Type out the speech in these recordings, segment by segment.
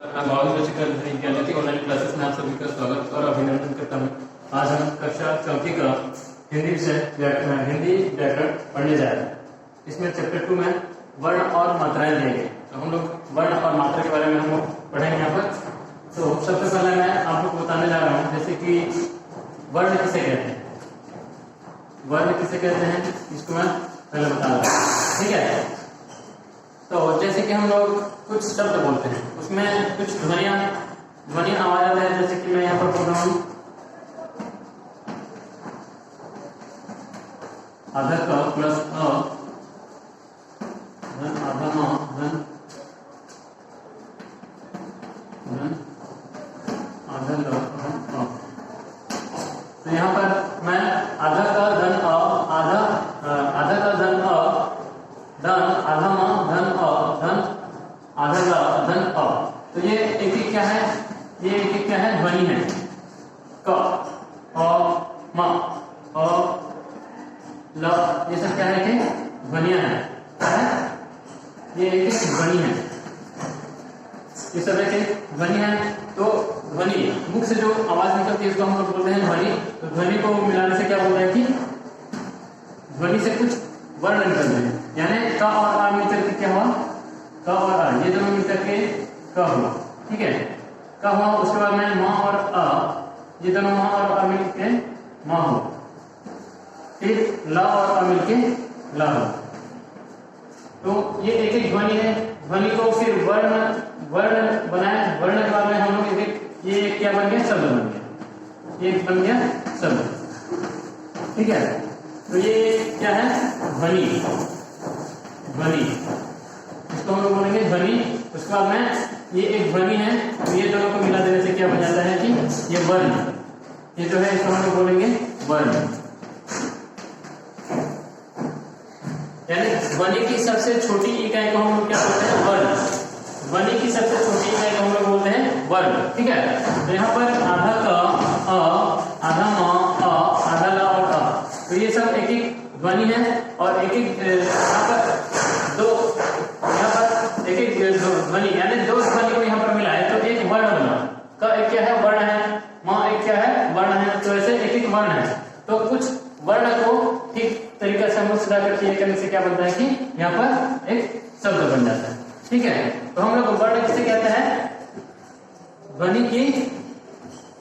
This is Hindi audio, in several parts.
मैं भाव गणित ऑनलाइन क्लासेस में आप सभी का स्वागत और अभिनंदन करता हूँ। आज हम कक्षा चौथी का हिंदी विषय हिंदी व्याकरण पढ़ने जा रहे हैं। इसमें चैप्टर 2 में वर्ण और मात्राएं दिए गए, तो हम लोग वर्ण और मात्रा के बारे में हम लोग पढ़ेंगे यहाँ पर। तो सबसे पहले मैं आप लोग को बताने जा रहा हूँ जैसे कि वर्ण किसे कहते हैं। वर्ण किसे कहते हैं इसको मैं पहले बता रहा हूँ, ठीक है। तो जैसे कि हम लोग कुछ शब्द बोलते हैं, उसमें कुछ ध्वनि आवाज आता है। जैसे कि मैं यहाँ पर बोल रहा हूँ आधा क प्लस अ धन आधा म धन धन आधा ल धन अ। तो यहाँ पर मैं आधा का धन अ आधा का धन अ धन आधा म धन अ धन आधा ल धन अ। तो ये एक क्या है, ये एक क्या है, ध्वनि है। क अ म अ ल, ये सब क्या है कि ध्वनियां हैं, क्या है ये एक ध्वनि है, ये सब एक ध्वनि है। तो ध्वनि मुख से जो आवाज निकलती है उसको हम लोग बोलते हैं ध्वनि। तो ध्वनि को मिलाने से क्या बोलते हैं कि ध्वनि से कुछ वर्ण निकलते हैं, यानी क और आ मिलकर के क्या हुआ, क और आ ये दोनों मिलकर के क हुआ, ठीक है। क हुआ, उसके बाद में म और अ, ये दोनों म और अ मिलके म हो, फिर ल और अ मिलके ल हो। तो ये एक एक ध्वनि है। ध्वनि को फिर वर्ण वर्ण बनाए, वर्ण के बाद में हम लोग एक ये क्या बन गया, शब्द बन गया, ये बन गया शब्द, ठीक है। तो ये क्या है, ध्वनि। ध्वनि इसको हम लोग बोलेंगे ध्वनि। उसके बाद में ये एक ध्वनि है, तो ये दोनों को मिला देने से क्या बन जाता है कि ये वर्ण, ये जो है इसको हम लोग बोलेंगे वर्ण। यानी ध्वनि की सबसे छोटी इकाई को हम लोग क्या बोलते हैं, वर्ण। ध्वनि की सबसे छोटी इकाई को हम लोग बोलते हैं वर्ण, ठीक है। तो यहाँ पर आधा क अ आधा म अ आधा ल और अ, तो ये सब एक एक ध्वनि है। और एक एक यहाँ पर दो, यहाँ पर एक एक ध्वनि, यानी दो ध्वनि को यहाँ पर मिला है तो एक वर्ण बना। क एक क्या है, वर्ण है, म एक क्या है, वर्ण है। तो ऐसे एक एक वर्ण है। तो कुछ वर्ण को ठीक तरीके से हम सीधा करके ये करने से क्या बनता है कि यहाँ पर एक शब्द बन जाता है, ठीक है। तो हम लोग वर्ण किसे कहते हैं, ध्वनि की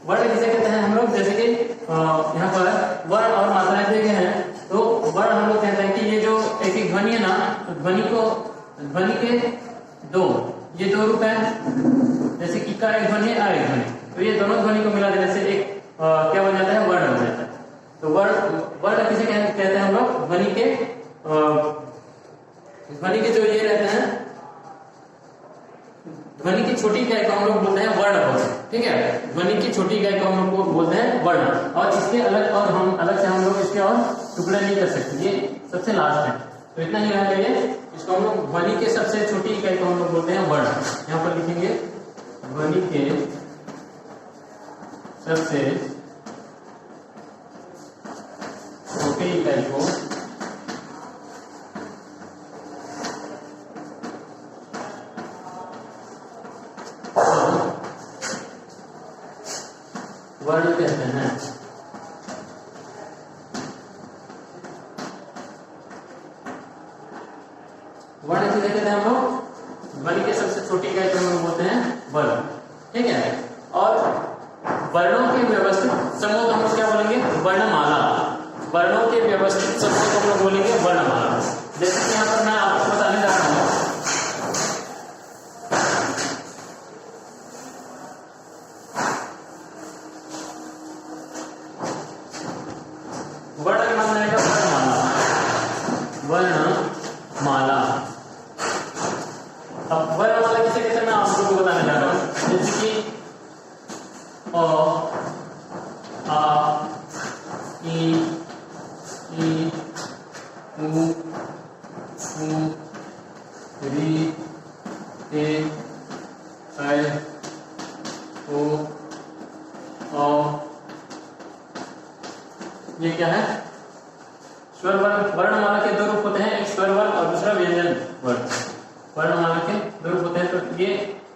वर्ण किसे कहते हैं हम लोग। जैसे कि यहाँ पर वर्ण और मात्राएं दिए गए हैं, तो वर्ण हम लोग कहते हैं कि ये जो एक एक ध्वनि है ना, तो ध्वनि के ये दो रूप है। जैसे कि का एक ध्वनि, आ एक ध्वनि, तो ये दोनों ध्वनि को मिला देने से एक क्या बन जाता है, वर्ण बन जाता है। तो वर्ण किसे कहते हैं हम लोग, ध्वनि के जो ये रहते हैं, ध्वनि की छोटी इकाई को हम लोग बोलते हैं वर्ण बोलते हैं, ठीक है। ध्वनि की छोटी इकाई को हम लोग बोलते हैं वर्ण। और इसके अलग और हम अलग से हम लोग इसके और टुकड़े नहीं कर सकते, ये सबसे लास्ट है। तो इतना ही रहना चाहिए। इसको हम लोग ध्वनि के सबसे छोटी इकाई को हम लोग बोलते हैं वर्ण। यहाँ पर लिखेंगे ध्वनि के सबसे छोटी इकाई को वर्ण कहते हैं। वर्ण किसे कहते हैं हम लोग, ध्वनि के सबसे छोटी इकाई को हम लोग बोलते हैं वर्ण, ठीक है। और वर्णों के व्यवस्थित समूह को हम लोग क्या बोलेंगे, वर्णमाला। वर्णों के व्यवस्थित समूह को हम लोग बोलेंगे वर्णमाला। जैसे कि यहाँ पर मैं आपको बताने जा रहा हूँ, वर्ण के मतलब रहेगा वर्णमाला। वर्णमाला, अब वर्णमाला किसे कहते हैं मैं आप लोगों को बताने जा रहा हूँ। जैसे कि अ आ ई उ री ए ऐ ओ अ, ये क्या है, स्वर वर्ण। वर्णमाला के दो रूप होते हैं, एक स्वर वर्ण और दूसरा व्यंजन वर्ण। वर्णमाला के दो रूप होते हैं। तो ये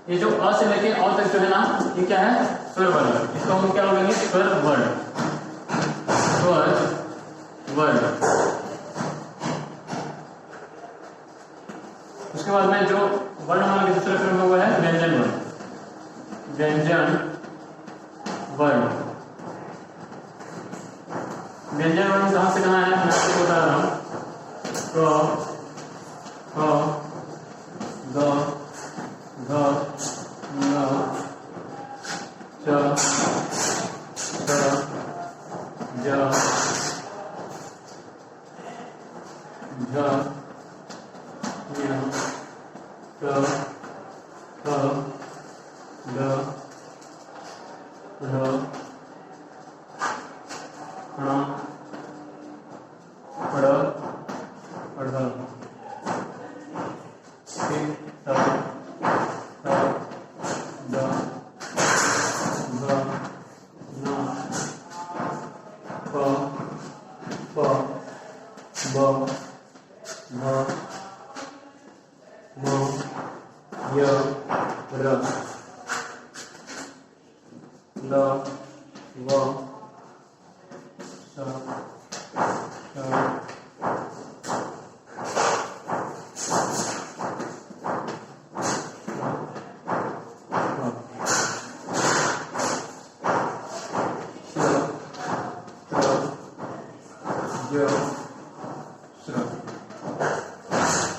ये जो अ से लेके अ तक जो है ना, ये क्या है? स्वर वर्ण। इसको हम क्या बोलेंगे? स्वर वर्ण। स्वर वर्ण। उसके बाद में जो वर्णमाला के दूसरे क्रम में वो है व्यंजन वर्ण। व्यंजन वर्ण। व्यंजन वर्ण कहां से कहां है? मैं आपको बता रहा हूं। क, ख, ग, घ, ङ, च, छ, ज, झ, ञ, क, ख, ग, घ, ण, ड़, ढ़, ठ, ठ, ड, भ, न, प, फ, ब, भ, म, य, र, ल, व, श, श,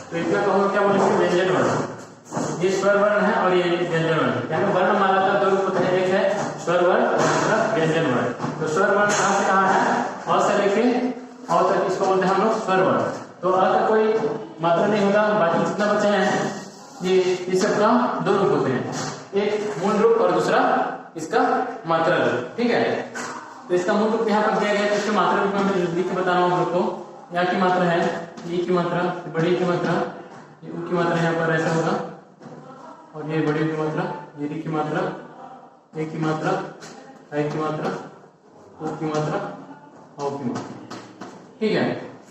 तो इसका हम क्या बोलेंगे? व्यंजन वर्ण। ये स्वर वर्ण है और ये व्यंजन वर्ण। यानी वर्णमाला का दो रूप होते हैं, एक है स्वर वर्ण और दूसरा व्यंजन वर्ण। तो स्वर वर्ण कहां से कहां है? अ से लेके अ तक, इसको बोलते हैं हम लोग स्वर वर्ण। तो अ का कोई मात्रा नहीं होगा, बाकी जितना बचे हैं ये इस सबका दो रूप होते हैं, एक मूल रूप और दूसरा इसका मात्रा रूप। ठीक है, तो इसका मूल रूप यहाँ पर दिया गया है, तो इसके मात्रा रूप में मैं लिख के बता रहा हूँ आपको। यहाँ की मात्रा है ई की मात्रा, बड़ी की मात्रा, ये ऊ की मात्रा यहाँ पर ऐसा होगा, और ये बड़ी की मात्रा, ये री की मात्रा, ए की मात्रा, आई की मात्रा, ओ की मात्रा, औ की मात्रा। ठीक है,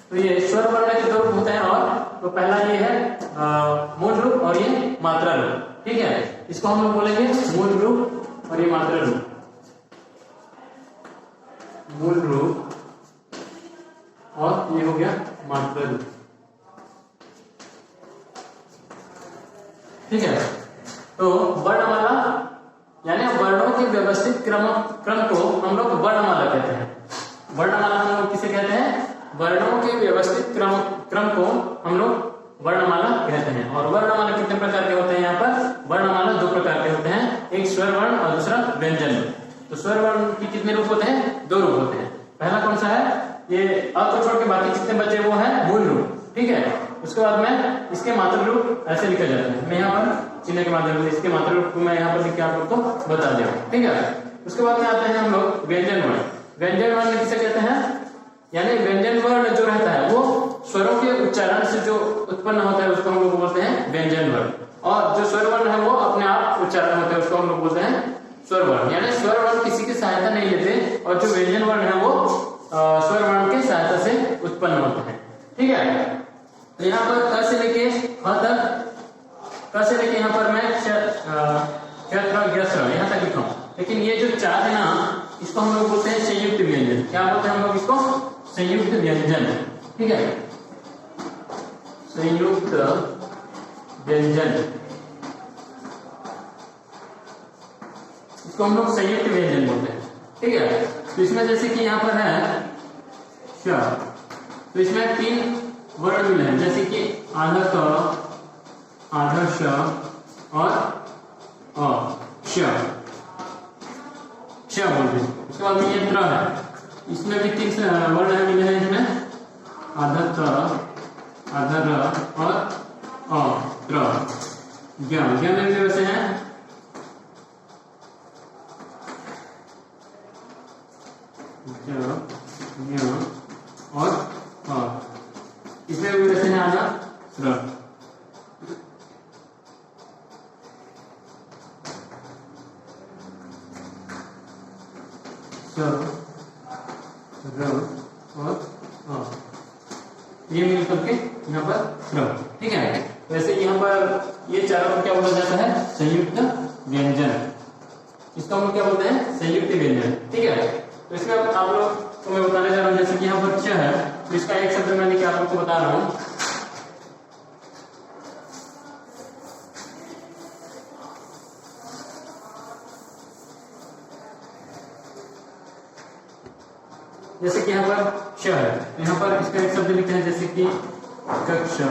तो ये स्वर वर्ण के दो रूप होते हैं, और तो पहला ये है मूल रूप और ये मात्रा रूप। ठीक है, इसको हम लोग बोलेंगे मूल रूप और ये मात्रा रूप। मूल रूप और ये हो गया मात्रा रूप। ठीक है, तो वर्णमाला यानी वर्णों के व्यवस्थित क्रम को हम लोग वर्णमाला कहते हैं। वर्णमाला हम लोग किसे कहते हैं? वर्णों के व्यवस्थित क्रम को हम लोग वर्णमाला कहते हैं। और वर्णमाला कितने प्रकार के होते हैं? यहाँ पर वर्णमाला दो प्रकार के होते हैं, एक स्वर वर्ण और दूसरा व्यंजन वर्ण। तो स्वर वर्ण के कितने रूप होते हैं? दो रूप होते हैं। पहला कौन सा है? ये अ को छोड़ के बाकी जितने बचे वो है मूल रूप। ठीक है, उसके बाद में इसके मात्रा रूप ऐसे लिखे जाते हैं। मैं यहाँ पर चिन्ह के माध्यम से इसके मात्रा रूप को मैं यहाँ पर लिख के आप लोग को बता दिया। ठीक है, उसके बाद में आते हैं हम लोग व्यंजन वर्ण। व्यंजन वर्ण किसे कहते हैं? यानी व्यंजन वर्ण जो रहता है वो स्वरों के उच्चारण से जो उत्पन्न होता है उसको हम लोग बोलते हैं व्यंजन वर्ण, और जो स्वर वर्ण है वो अपने आप उच्चारण होते हैं उसको हम लोग बोलते हैं स्वर वर्ण। यानी स्वर वर्ण किसी की सहायता नहीं लेते, और जो व्यंजन वर्ण है वो स्वर वर्ण की सहायता से उत्पन्न होते हैं। ठीक है, तो यहाँ पर क से लेके ख तक, क से लेके यहाँ पर मैं यहाँ तक लिखा हूँ, लेकिन ये जो चार है ना इसको हम लोग बोलते हैं संयुक्त व्यंजन। क्या बोलते हैं हम लोग इसको? संयुक्त व्यंजन। ठीक है, संयुक्त व्यंजन, इसको हम लोग संयुक्त व्यंजन बोलते हैं। ठीक है, तो इसमें जैसे कि यहाँ पर है श, तो इसमें तीन वर्ण मिले हैं, जैसे कि आधा क, आधा श और अ, श बोलते हैं। उसके बाद में ये त्र है, इसमें भी तीन वर्ण मिले हैं, इसमें आधा त, आधा र और अ, त्र। ज्ञान में भी वैसे हैं और इसमें भी वैसे हैं आधा र। और ये मिल करके यहाँ पर क्रम। ठीक है, वैसे यहाँ पर ये चारों को क्या बोला जाता है? संयुक्त इसका हम लोग क्या बोलते हैं, संयुक्त व्यंजन। ठीक है, तो इसमें आप लोग को मैं बताने जा रहा हूँ, जैसे कि यहाँ पर च है, तो इसका एक शब्द मैं लिख आप लोग को बता रहा हूँ। जैसे कि यहाँ पर च है, तो यहाँ पर इसका एक शब्द लिखते हैं, जैसे कि कक्ष,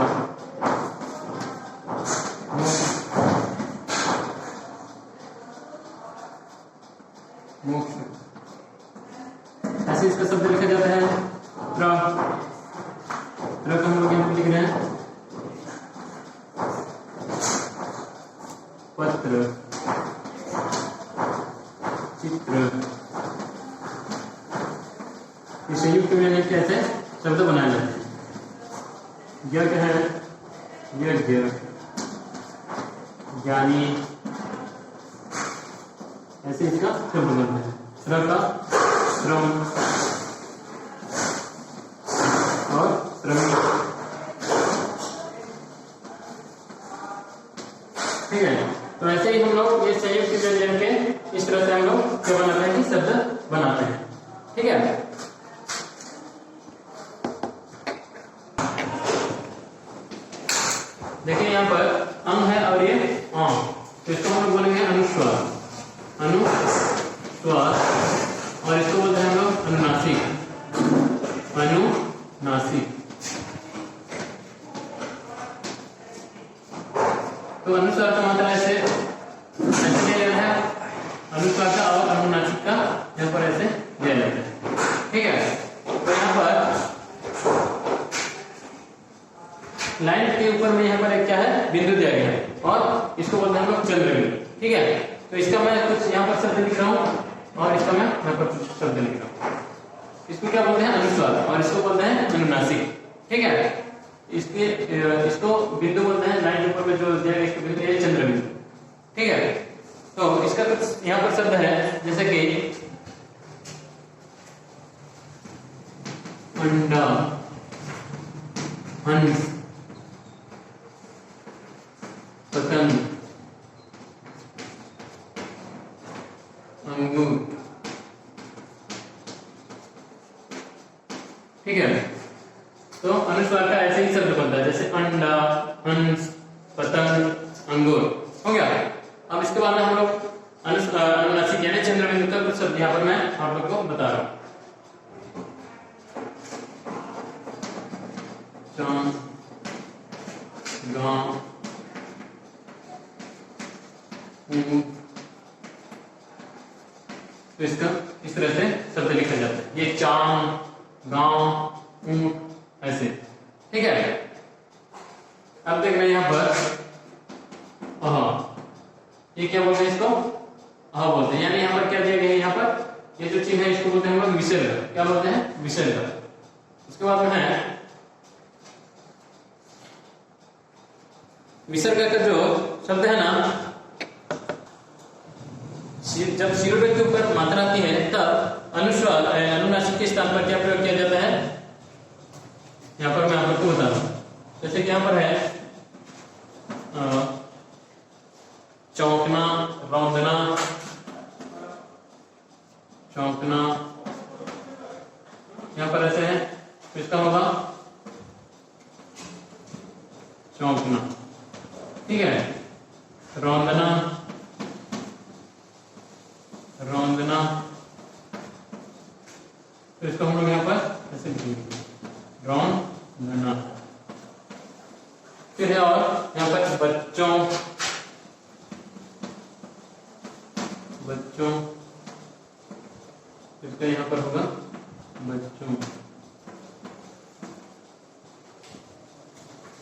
मोक्ष, ऐसे इसका शब्द लिखा जाता है। त्र का हम लोग यहाँ लिख रहे हैं पत्र, चित्र, ये संयुक्त व्यंजन कैसे शब्द बनाए जाते हैं। यज्ञ है, यज्ञ, ज्ञानी, ऐसे इसका शब्द बनता है। श्रम का श्रम और श्रमिक। ठीक है, तो ऐसे ही हम लोग ये संयुक्त व्यंजन के इस तरह से हम लोग क्या बनाते हैं कि शब्द बनाते हैं। ठीक है, देखिए यहाँ पर अंग है और ये आम, तो इसको हम लोग बोलेंगे अनुस्वार, अनुस्वार, और इसको बोलते हैं हम लोग अनुनासिक, अनुनासिक। तो अनुस्वार का मतलब ऐसे लिया जाता है, अनुस्वार का और अनुनासिक का यहाँ पर ऐसे लिया जाता है। ठीक है, तो यहाँ पर लाइन के ऊपर में यहाँ पर एक क्या है, बिंदु दिया गया है, और इसको बोलते हैं हम लोग चंद्र बिंदु। ठीक है, तो इसका मैं कुछ यहाँ पर शब्द लिख रहा हूँ और इसका मैं यहाँ पर कुछ शब्द लिख रहा हूँ। इसको क्या बोलते हैं, अनुस्वार, और इसको बोलते हैं अनुनासिक। ठीक है, इसको बिंदु बोलते हैं, लाइन के ऊपर में जो दिया गया इसको बोलते हैं चंद्र बिंदु। ठीक है, तो इसका कुछ यहाँ पर शब्द है, जैसे कि अंडा, हंस, पतंग, अंगूर। ठीक है, तो अनुस्वार का ऐसे ही शब्द बनता है, जैसे अंडा, हंस, पतंग, अंगूर। हो गया। अब इसके बाद में हम लोग अनुनासिक यानी चंद्र बिंदु का कुछ शब्द यहाँ पर मैं आप लोग को बता रहा हूँ। चांद, गांव, तो इसका इस तरह से शब्द लिखा जाता है, ये चांद, गांव, ऊंट, ऐसे। ठीक है, अब देख रहे हैं यहाँ पर ये क्या बोलते हैं, इसको बोलते हैं, यानी यहाँ पर क्या दिया गया है, यहाँ पर ये जो चिन्ह है इसको बोलते हैं हम लोग विसर्ग। क्या बोलते हैं, विसर्ग। उसके बाद में है विसर्ग का जो शब्द है ना, जब शिरोवेद के ऊपर मात्रा आती है तब अनुस्वार अनुनासिक के स्थान पर क्या प्रयोग किया जाता है, यहाँ पर मैं आपको बता रहा हूं। जैसे कि यहाँ पर है चौंकना, रौंदना, चौंकना, यहाँ पर ऐसे है, तो इसका होगा चौंकना। ठीक है, रौंदना, रौंदना, तो इसको हम लोग यहाँ पर ऐसे लिखेंगे, रौंदना। फिर है और यहाँ पर बच्चों, बच्चों, इसका यहाँ पर होगा बच्चों।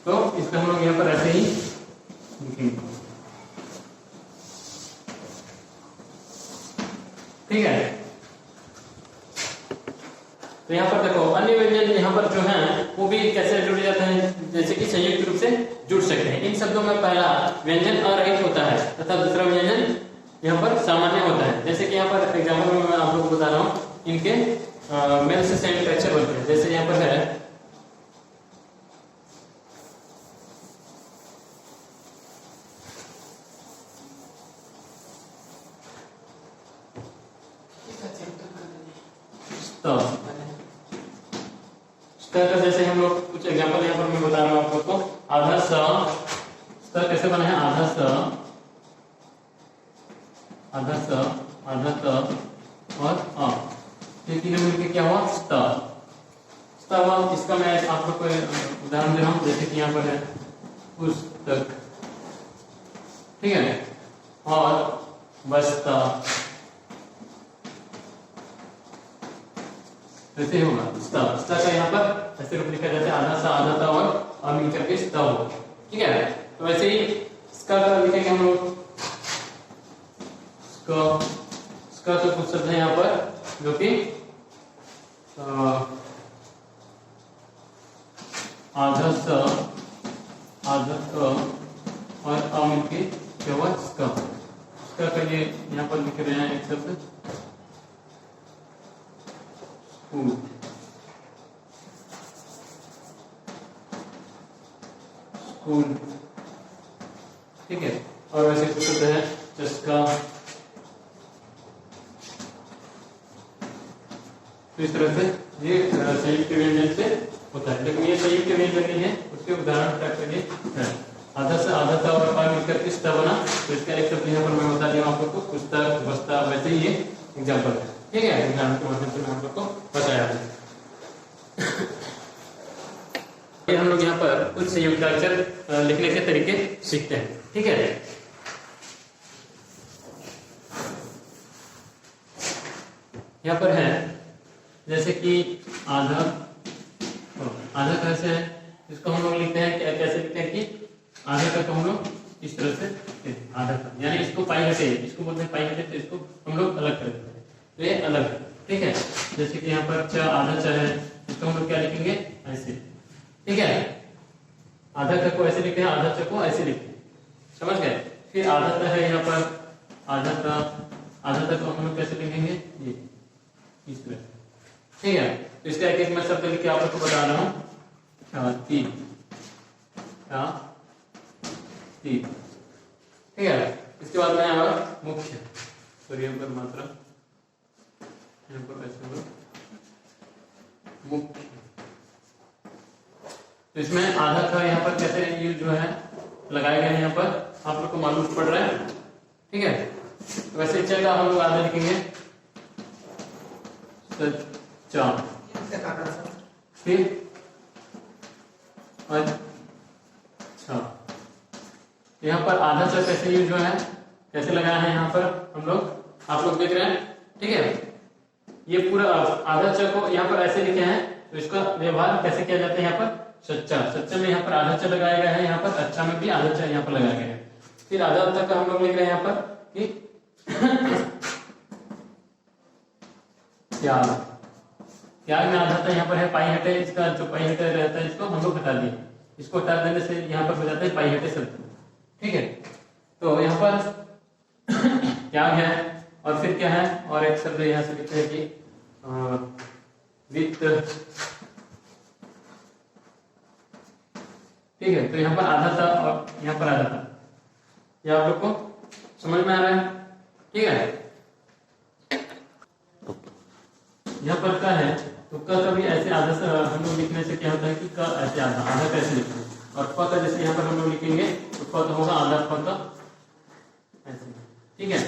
तो इसका हम लोग यहाँ पर ऐसे ही लिखेंगे। ठीक है, तो यहाँ पर देखो अन्य व्यंजन यहाँ पर जो हैं वो भी कैसे जुड़ जाते हैं, जैसे कि संयुक्त रूप से जुड़ सकते हैं। इन शब्दों में पहला व्यंजन अरहित होता है तथा दूसरा व्यंजन यहाँ पर सामान्य होता है। जैसे कि यहाँ पर एग्जाम्पल में मैं आप लोगों को बता रहा हूँ, इनके मेल से सेमी अक्षर बनते हैं। जैसे यहाँ पर है स्त। स्त का जैसे हम लोग कुछ एग्जांपल यहाँ पर मैं बता रहा हूँ आपको। तो आधा स्त कैसे बना है, आधा स, आधा स, आधा त और अ, ये तीनों मिलकर क्या हुआ, स्त। स्त हुआ। इसका मैं आप लोग को उदाहरण दे रहा हूँ, जैसे कि यहाँ पर है पुस्तक, ठीक है, और बस्ता, ऐसे ही होगा। स्ता का यहाँ पर ऐसे रूप लिखा जाता है, आधा सा आधा ता और मिलकर के स्ता हो, ठीक है। तो वैसे ही इसका लिखेंगे हम लोग, इसका तो कुछ शब्द है यहाँ पर जो कि आधा सा आधा ता और अ मिलके क्या हुआ, इसका। इसका का ये यहाँ पर लिख रहे हैं एक शब्द स्कूल, स्कूल, ठीक है। और वैसे कुछ शब्द है चस्का। तो इस तरह से ये संयुक्त व्यंजन से होता है, लेकिन ये संयुक्त व्यंजन नहीं है, उसके उदाहरण टाइप के लिए है। आधा से आधा ता और पा मिलकर किस ता बना, तो इसका एक शब्द यहाँ पर मैं बता दिया आपको, पुस्तक, बस्ता, वैसे ही ये एग्जाम्पल है, ठीक है। एग्जाम्पल के माध्यम से मैं आप लोग को बताया है। ये हम लोग यहाँ पर कुछ संयुक्ताक्षर लिखने के तरीके सीखते हैं, ठीक है। यहाँ पर है जैसे कि आधा, आधा कैसे है, इसको हम लोग लिखते हैं कैसे लिखते हैं कि आधा का तो हम लोग इस तरह से, आधा का यानी इसको पाई हटे, इसको बोलते हैं पाई हटे, तो इसको हम लोग अलग कर देते हैं, तो ये अलग है, ठीक है। जैसे कि यहाँ पर च, आधा च है, इसको हम लोग क्या लिखेंगे, ऐसे, ठीक है। आधा क को ऐसे लिखते हैं, आधा च को ऐसे लिखते हैं, समझ गए। फिर आधा त है यहाँ पर, आधा त को हम लोग कैसे लिखेंगे, ये इस तरह, ठीक है। तो इसका एक एक मैं शब्द लिख के आप लोग को बता रहा हूँ, छाती, ठीक है। इसके बाद में आएगा मुख्य, सॉरी यहाँ पर मात्रा, यहाँ पर ऐसे होगा मुख्य। तो इसमें आधा का यहाँ पर कैसे यूज जो है लगाए गए हैं, यहाँ पर आप लोग को मालूम पड़ रहा है, ठीक है। वैसे च का हम लोग आधा लिखेंगे, फिर अच्छा, यहाँ पर आधा च कैसे यूज हुआ है, कैसे लगाया है यहाँ पर हम लोग, आप लोग देख रहे हैं, ठीक है। ये पूरा आधा च को यहाँ पर ऐसे लिखे हैं, तो इसका व्यवहार कैसे किया जाता है, यहाँ पर सच्चा, सच्चा में यहाँ पर आधा च लगाया गया है, यहाँ पर अच्छा में भी आधा च यहाँ पर लगाया गया है। फिर आधा तक का हम लोग लिख रहे हैं यहाँ पर कि त्याग, त्याग में आधा था यहाँ पर है पाई हटे, इसका जो पाई हटे रहता है इसको हम लोग हटा दिए, इसको हटा देने से यहाँ पर हो जाता है पाई हटे शब्द, ठीक है। तो यहाँ पर त्याग है, और फिर क्या है, और एक शब्द यहाँ से लिखते हैं कि वित्त, ठीक है। तो यहाँ पर आधा था और यहाँ पर आधा था, ये आप लोग को समझ में आ रहा है, ठीक है। यहाँ पर का है, तो क का भी ऐसे आधा से हम लोग लिखने से क्या होता है कि क ऐसे आधा, आधा कैसे लिखते हैं, और फ का जैसे यहाँ पर हम लोग लिखेंगे तो फ तो होगा आधा फ का ऐसे, ठीक है।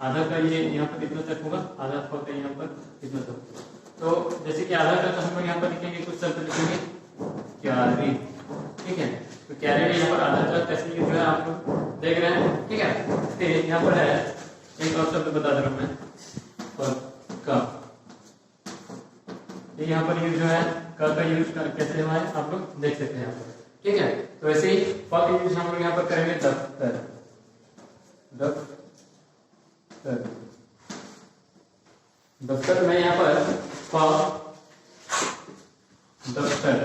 आधा का ये यहाँ पर कितना तक होगा, आधा फ का यहाँ पर कितना तक, तो जैसे कि आधा का तो हम लोग यहाँ पर लिखेंगे, कुछ शब्द लिखेंगे क्यारी, ठीक है। तो क्यारी में यहाँ पर आधा का कैसे यूज है आप लोग देख रहे हैं, ठीक है। फिर यहाँ पर है एक और शब्द बता दे रहा हूँ मैं, का, यहाँ पर यूज जो है का यूज कैसे हुआ है आप लोग देख सकते हैं यहाँ पर, ठीक है। तो वैसे ही फ का यूज हम लोग यहाँ पर करेंगे दफ्तर, दफ्तर, दफ्तर में यहाँ पर फ, दफ्तर,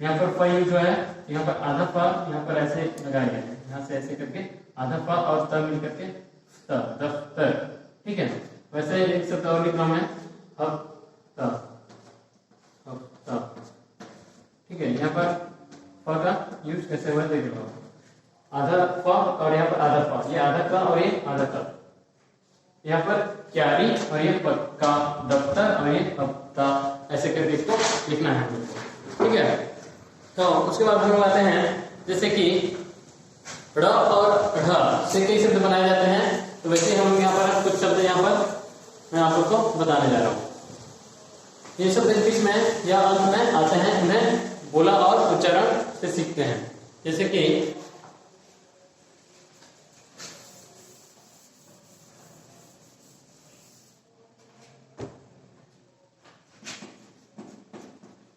यहाँ पर फ यूज जो है, यहाँ पर आधा फ यहाँ पर ऐसे लगाया गया है, यहाँ से ऐसे करके आधा फ और त मिल करके दफ्तर, ठीक है। वैसे एक शब्द और लिख रहा हूं मैं, हफ्ता, हफ्ता, ठीक है। यहाँ पर फ का यूज कैसे हुआ देख लो, आधा फ और यहाँ पर आधा फ, ये आधा का और ये आधा का, यहाँ पर क्यारी और ये पक्का, दफ्तर और ये हफ्ता, ऐसे करके इसको लिखना है हमको, ठीक है। तो उसके बाद हम लोग आते हैं जैसे कि ड़ और ढ़ से कई शब्द बनाए जाते हैं, तो वैसे हम लोग यहाँ पर कुछ शब्द यहाँ पर मैं आप लोग को बताने जा रहा हूँ। ये शब्द इस बीच में या अंत में आते हैं, इन्हें बोला और उच्चारण से सीखते हैं। जैसे कि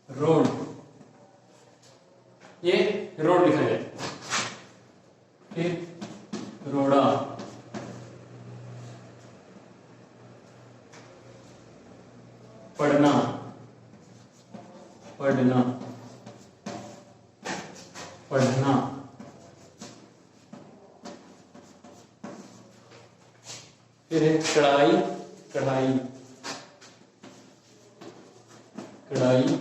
रोड, ये रोड लिखा जाए। फिर रोड़ा, पढ़ना, पढ़ना, पढ़ना, फिर है कढ़ाई, कढ़ाई, कढ़ाई,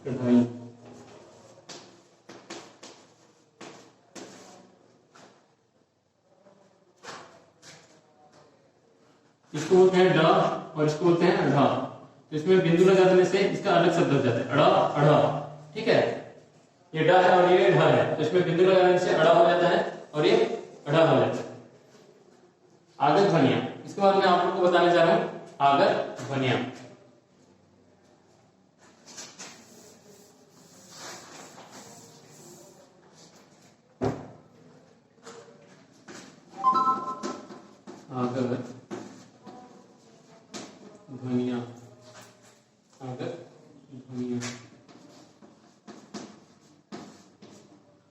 कढ़ाई, इसको बोलते हैं ड और इसको बोलते हैं अढ़ा। तो इसमें बिंदु लगा देने से इसका अलग शब्द हो जाता है, अड़ा, अढ़ा, ठीक है। ये ड है और ये ढ है, तो इसमें बिंदु लगा देने से अड़ा हो जाता है और ये अढ़ा हो जाता है। आगत ध्वनिया, इसके बाद मैं आप लोग को बताने जा रहा हूं आगत ध्वनिया। आगत ध्वनिया, आगत ध्वनिया।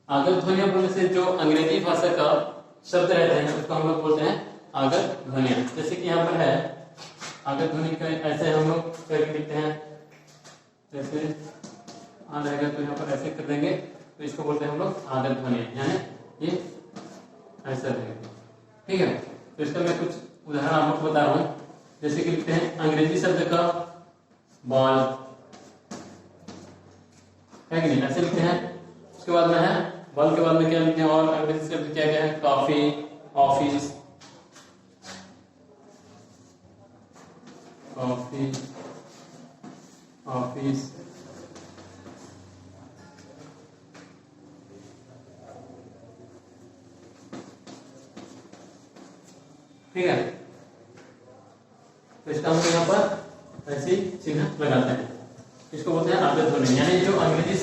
आगत ध्वनिया बोलने से जो अंग्रेजी भाषा का शब्द रहते हैं उसको हम लोग बोलते हैं आगत ध्वनिया। जैसे कि यहाँ पर है आगत ध्वनि का, ऐसे हम लोग करके लिखते हैं, जैसे आ रहेगा तो यहाँ पर ऐसे कर देंगे, तो इसको बोलते हैं हम लोग आगत ध्वनिया, यानी ये ऐसा रहेगा, ठीक है। तो इसका मैं कुछ उदाहरण आप लोग बता रहा हूँ। जैसे कि लिखते हैं अंग्रेजी शब्द का बॉल, है कि नहीं, ऐसे लिखते हैं। उसके बाद में है बॉल के बाद में क्या लिखते हैं, और अंग्रेजी शब्द क्या क्या है, कॉफी, ऑफिस, कॉफी, ऑफिस, ठीक है। तो इसका हम यहाँ पर ऐसे चिन्ह लगाते हैं, इसको बोलते हैं आगत ध्वनि। यानी जो अंग्रेजी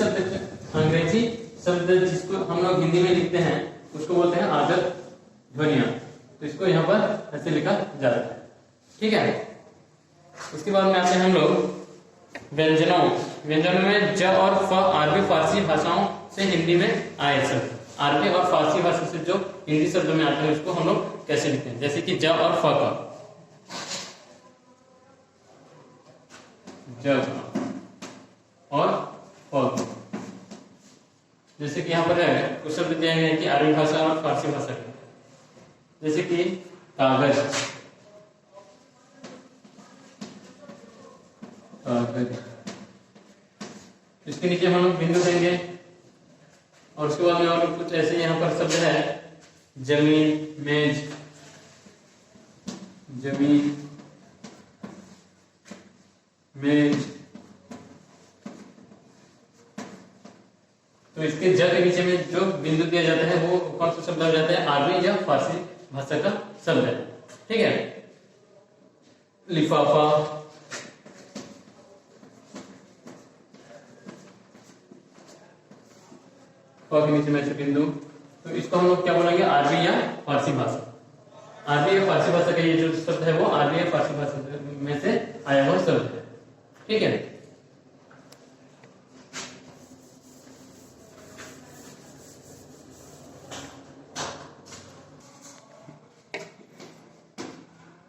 शब्द जिसको हम लोग हिंदी में लिखते हैं उसको बोलते हैं आगत ध्वनिया। तो इसको यहाँ पर ऐसे लिखा जाता है, ठीक है। उसके बाद में आते हैं हम लोग व्यंजनों। व्यंजनों में ज और फ अरबी फारसी भाषाओं से हिंदी में आए शब्द, अरबी और फारसी भाषा से जो हिंदी शब्द में आते हैं उसको हम लोग कैसे लिखते हैं। जैसे कि ज और फ का, जब और फ, जैसे कि यहाँ पर है कुछ शब्द दिए हैं कि अरबी भाषा और फारसी भाषा के, जैसे कि कागज, कागज, इसके नीचे हम लोग बिंदु देंगे। और उसके बाद में और कुछ ऐसे यहाँ पर शब्द है, जमीन, मेज, जमीन, मेज। तो इसके ज के नीचे में जो बिंदु दिया जाता है वो कौन सा शब्द हो जाता है, अरबी या फारसी भाषा का शब्द है, ठीक है। लिफाफा, के नीचे में से बिंदु, तो इसको हम लोग क्या बोलेंगे, अरबी या फारसी भाषा। अरबी या फारसी भाषा का ये जो शब्द है वो अरबी या फारसी भाषा में से आया हुआ शब्द है, ठीक है।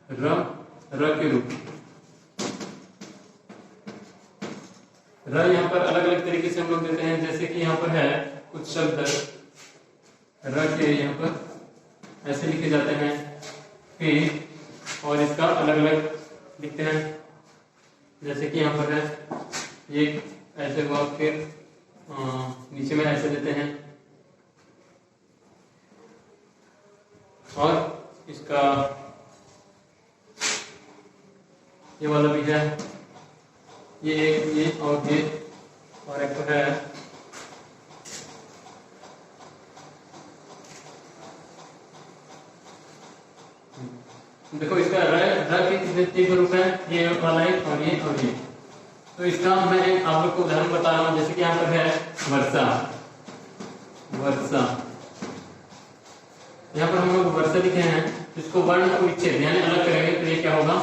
र के रूप, र यहाँ पर अलग अलग तरीके से हम लोग देते हैं। जैसे कि यहाँ पर है कुछ शब्द र के यहाँ पर ऐसे लिखे जाते हैं, फिर और इसका अलग अलग लिखते हैं। जैसे कि यहाँ पर है ये ऐसे हुआ, फिर नीचे में ऐसे देते हैं, और इसका ये वाला भी है, ये एक, ये और ये, और एक तो है देखो इसका र के कितने तीन रूप है, ये वाला एक और ये और ये। तो इसका मैं आप लोग को उदाहरण बता रहा हूँ, जैसे कि यहाँ पर है वर्षा, वर्षा, यहाँ पर हम लोग वर्षा लिखे हैं, इसको वर्ण को विच्छेद यानी अलग करेंगे तो ये क्या होगा,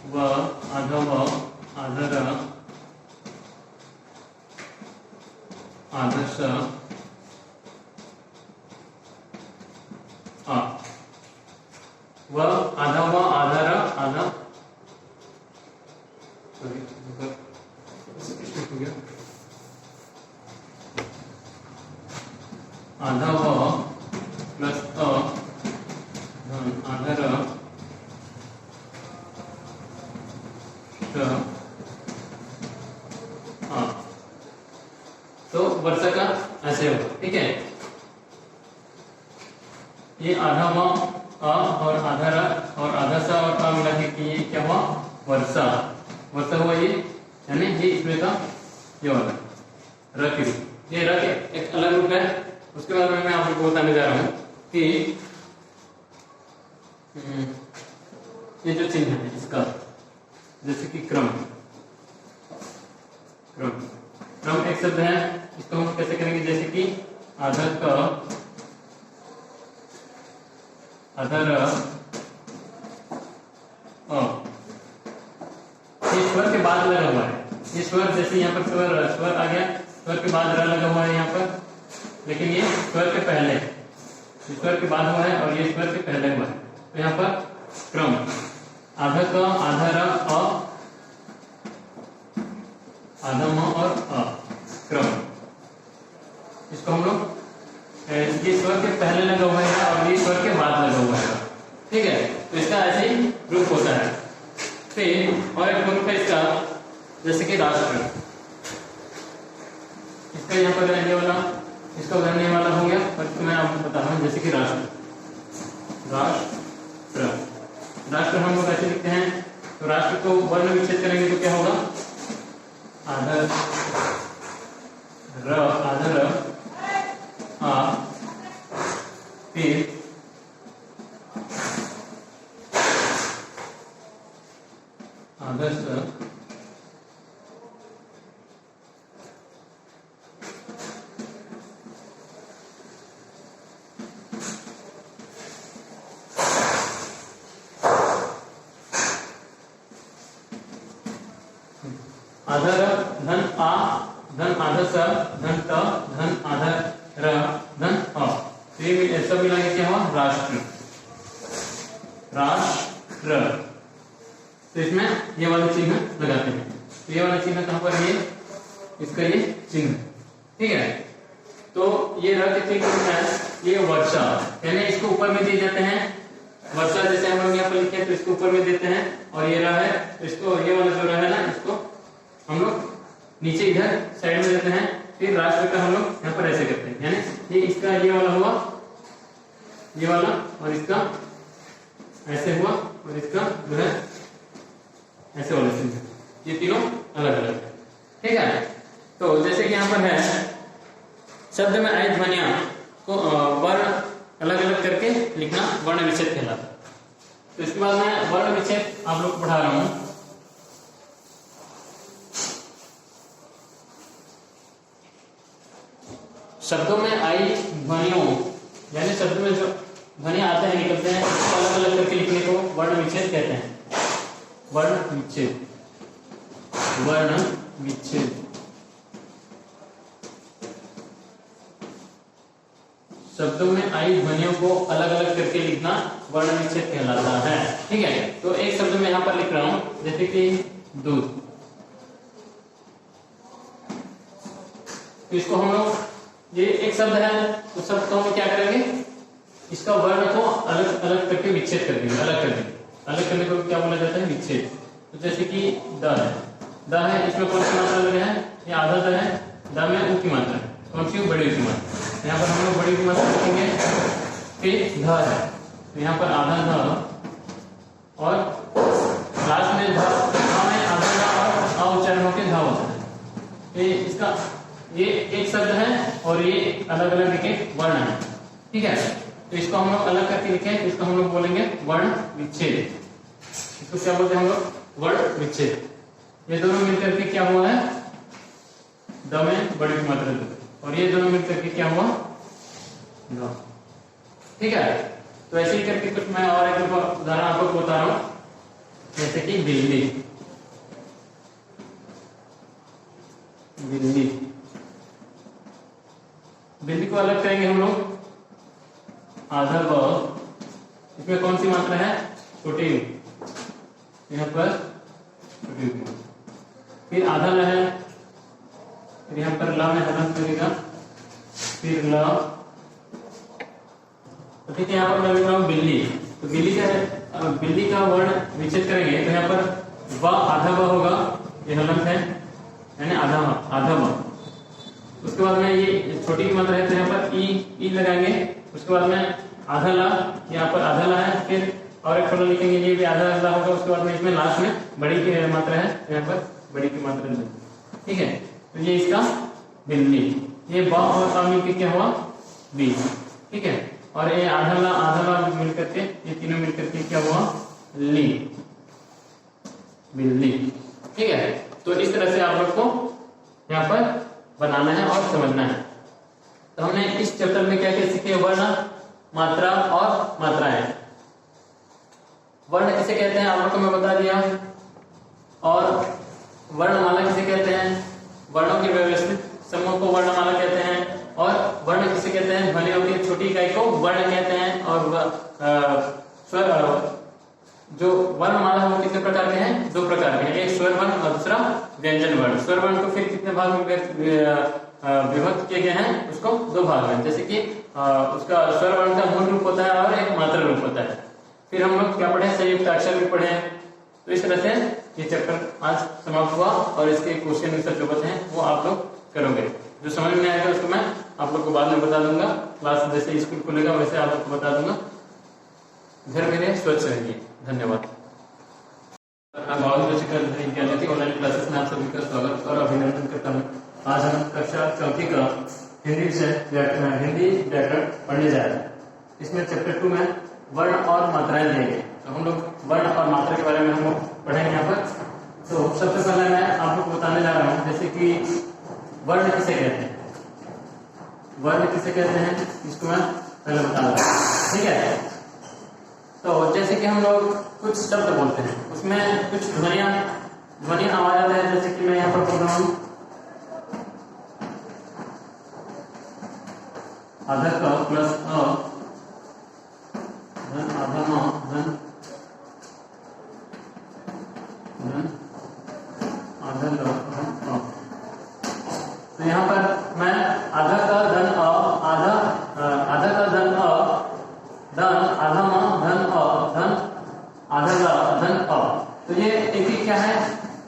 व आधा व आधा र आधा स आ, व आधा व आधा र आधा आधा व प्लस अ आधा र आ। तो वर्षा का ऐसे होगा, ठीक है। ये आधा व अ और आधा र और आधा सा और आ मिला के ये क्या हुआ, वर्षा, वर्षा हुआ ये, यानी ये इसमें का ये वाला र के रूप, ये र के एक अलग रूप है। उसके बाद में मैं आप लोगों को बताने जा रहा हूँ कि ये जो चिन्ह है इसका, जैसे कि क्रम, क्रम, क्रम एक शब्द है, इसको हम कैसे करेंगे, जैसे कि आधा क आधा र अ, ये स्वर के बाद लगा हुआ है, ये स्वर जैसे यहाँ पर स्वर स्वर आ गया, स्वर के बाद र लगा हुआ है यहाँ पर, लेकिन ये स्वर के पहले, स्वर के बाद हुआ है और ये स्वर के पहले हुआ है। तो यहाँ पर क्रम आधा क आधा र अ आधा म और अ, क्रम, इसको हम लोग ये स्वर के पहले लगा हुआ है और ये स्वर के बाद लगा हुआ है, ठीक है। तो इसका ऐसे ही रूप होता है। फिर और एक रूप है इसका, जैसे कि राष्ट्र, इसका यहाँ पर रहने वाला, इसका उदाहरण वाला हो गया, और मैं आपको बता रहा हूँ, जैसे कि राष्ट्र, राष्ट्र, राष्ट्र हम लोग ऐसे लिखते हैं। तो राष्ट्र को वर्ण विच्छेद करेंगे तो क्या होगा, आधा र आ, फिर आधा स, आधा र धन आ धन आधा स धन त धन आधा र धन अ, तो ये सब मिला के क्या हुआ, राष्ट्र, राष्ट्र। तो इसमें ये वाला चिन्ह लगाते हैं, तो ये वाला चिन्ह कहां पर, ये इसका ये चिन्ह, ठीक है। तो ये र के चिन्ह है, ये वर्षा, यानी इसको ऊपर में दिए जाते हैं, वर्षा जैसे हम लोग यहाँ पर लिखे तो इसको ऊपर में देते हैं, और ये र है तो इसको, ये वाला जो र है ना, इसको हम लोग नीचे इधर साइड में देते हैं। फिर राष्ट्र का हम लोग यहाँ पर ऐसे करते हैं, यानी ये इसका ये वाला हुआ, ये वाला, और इसका ऐसे हुआ, और इसका जो है ऐसे वाला चिन्ह, ये तीनों अलग अलग है, ठीक है। तो जैसे कि यहाँ पर है, शब्द में आई ध्वनिया को वर्ण अलग अलग करके लिखना वर्ण विच्छेद कहलाता है। तो इसके बाद मैं वर्ण विच्छेद आप लोग को पढ़ा रहा हूँ। शब्दों में आई ध्वनियों, यानी शब्द में जो ध्वनि आते हैं निकलते हैं, इसको अलग अलग करके लिखने को वर्ण विच्छेद कहते हैं, वर्ण विच्छेद, वर्ण विच्छेद। शब्दों में आई ध्वनियों को अलग अलग करके लिखना वर्ण विच्छेद कहलाता है, ठीक है। तो एक शब्द में यहाँ पर लिख रहा हूं, जैसे कि दूध, तो इसको हम लोग, ये एक शब्द है, तो शब्द को हम क्या करेंगे, इसका वर्ण को अलग अलग करके विच्छेद कर देंगे, अलग कर देंगे, अलग करने को क्या बोला जाता है, विच्छेद। तो जैसे कि द है, द है, इसमें कौन सी मात्रा लगे है, ये आधा द है, द में ऊ की मात्रा है, कौन सी, बड़ी की मात्रा, यहाँ पर हम लोग बड़ी की मात्रा लिखेंगे। फिर ध है, तो यहाँ पर आधा ध और लास्ट में ध में आधा ध और उच्चारण होकर ध होता है। ये इसका ये एक शब्द है और ये अलग अलग एक एक वर्ण है, ठीक है। तो इसको हम लोग अलग करके लिखें, इसको हम लोग बोलेंगे वर्ण विच्छेद। इसको क्या बोलते हैं हम लोग? वर्ण विच्छेद। ये दोनों मिलकर के क्या हुआ है? द में बड़ी की मात्रा द, और ये दोनों मिलकर के क्या हुआ? द, ठीक है। तो ऐसे ही करके कुछ मैं और एक उदाहरण आपको बता रहा हूं, जैसे कि बिल्ली। बिल्ली, बिल्ली को अलग करेंगे हम लोग, आधा ब, इसमें कौन सी मात्रा है? छोटी, यहाँ पर छोटी, फिर आधा ल है, फिर यहाँ पर ला में हलंत लगेगा, फिर ल, तो ठीक है। यहाँ पर मैं लिख रहा हूँ बिल्ली, तो बिल्ली का वर्ण विच्छेद करेंगे तो यहाँ पर व आधा ब होगा, ये हलंत है यानी आधा ब। उसके बाद में ये छोटी की मात्रा है तो यहाँ पर ई लगाएंगे। उसके बाद में आधा ला, यहाँ पर आधा ला है, फिर और एक थोड़ा लिखेंगे, ये भी आधा ला होगा। उसके बाद में इसमें लास्ट में बड़ी की मात्रा है, यहाँ पर बड़ी की मात्रा है, ठीक है। तो ये इसका बिल्ली, ये ब और आ मिलकर क्या हुआ? बी, ठीक है। और ये आधा ला मिल करके, ये तीनों मिल करके क्या हुआ? ली, बिल्ली, ठीक है। तो इस तरह से आप लोग को यहाँ पर बनाना है और समझना है। तो हमने इस चैप्टर में क्या क्या सीखे? वर्ण, मात्रा और मात्राएं। वर्ण किसे कहते हैं आप लोग को मैं बता दिया, और वर्णमाला किसे कहते हैं? वर्णों के व्यवस्थित समूह को वर्णमाला कहते हैं। और वर्ण किसे कहते हैं? ध्वनियों की छोटी इकाई को वर्ण कहते हैं। और स्वर, जो वर्णमाला है वो कितने प्रकार के हैं? 2 प्रकार के हैं, एक स्वर वर्ण और दूसरा व्यंजन वर्ण। स्वर वर्ण को फिर कितने भाग में विभक्त किए गए हैं? उसको 2 भाग में, जैसे कि उसका स्वर वर्ण का मूल रूप होता है और एक मात्रा रूप होता है। फिर हम लोग क्या पढ़े? संयुक्त अक्षर भी पढ़े। तो इस तरह से ये चैप्टर आज समाप्त हुआ, और इसके क्वेश्चन आंसर जो बचे हैं वो आप लोग करोगे। जो समझ में आएगा उसको मैं आप लोग को बाद में बता दूंगा, क्लास जैसे स्कूल खुलेगा वैसे आप लोग को बता दूंगा। घर मेरे स्वच्छ रहिए। धन्यवाद। ऑनलाइन क्लासेस में आप सभी का स्वागत और अभिनंदन करता हूँ। आज हम कक्षा 4 का हिंदी व्याकरण पढ़ने जा रहे हैं। इसमें चैप्टर 2 में वर्ण और मात्राएं देंगे। तो हम लोग वर्ण और मात्रा के बारे में हम लोग पढ़ेंगे यहाँ पर। तो सबसे पहले मैं आप लोग को बताने जा रहा हूँ, जैसे कि वर्ण किसे कहते हैं? वर्ण किसे कहते हैं इसको मैं पहले बता रहा हूँ, ठीक है। तो जैसे कि हम लोग कुछ शब्द बोलते हैं, उसमें कुछ ध्वनि आवाज आता है। जैसे कि मैं यहाँ पर बोल रहा हूँ आधा क प्लस अ धन आधा म धन आधा ल धन अ। तो यहाँ पर मैं आधा का धन अ, आधा का धन अ, धन आधा म धन अ धन आधा ल धन अ। तो ये एक क्या है?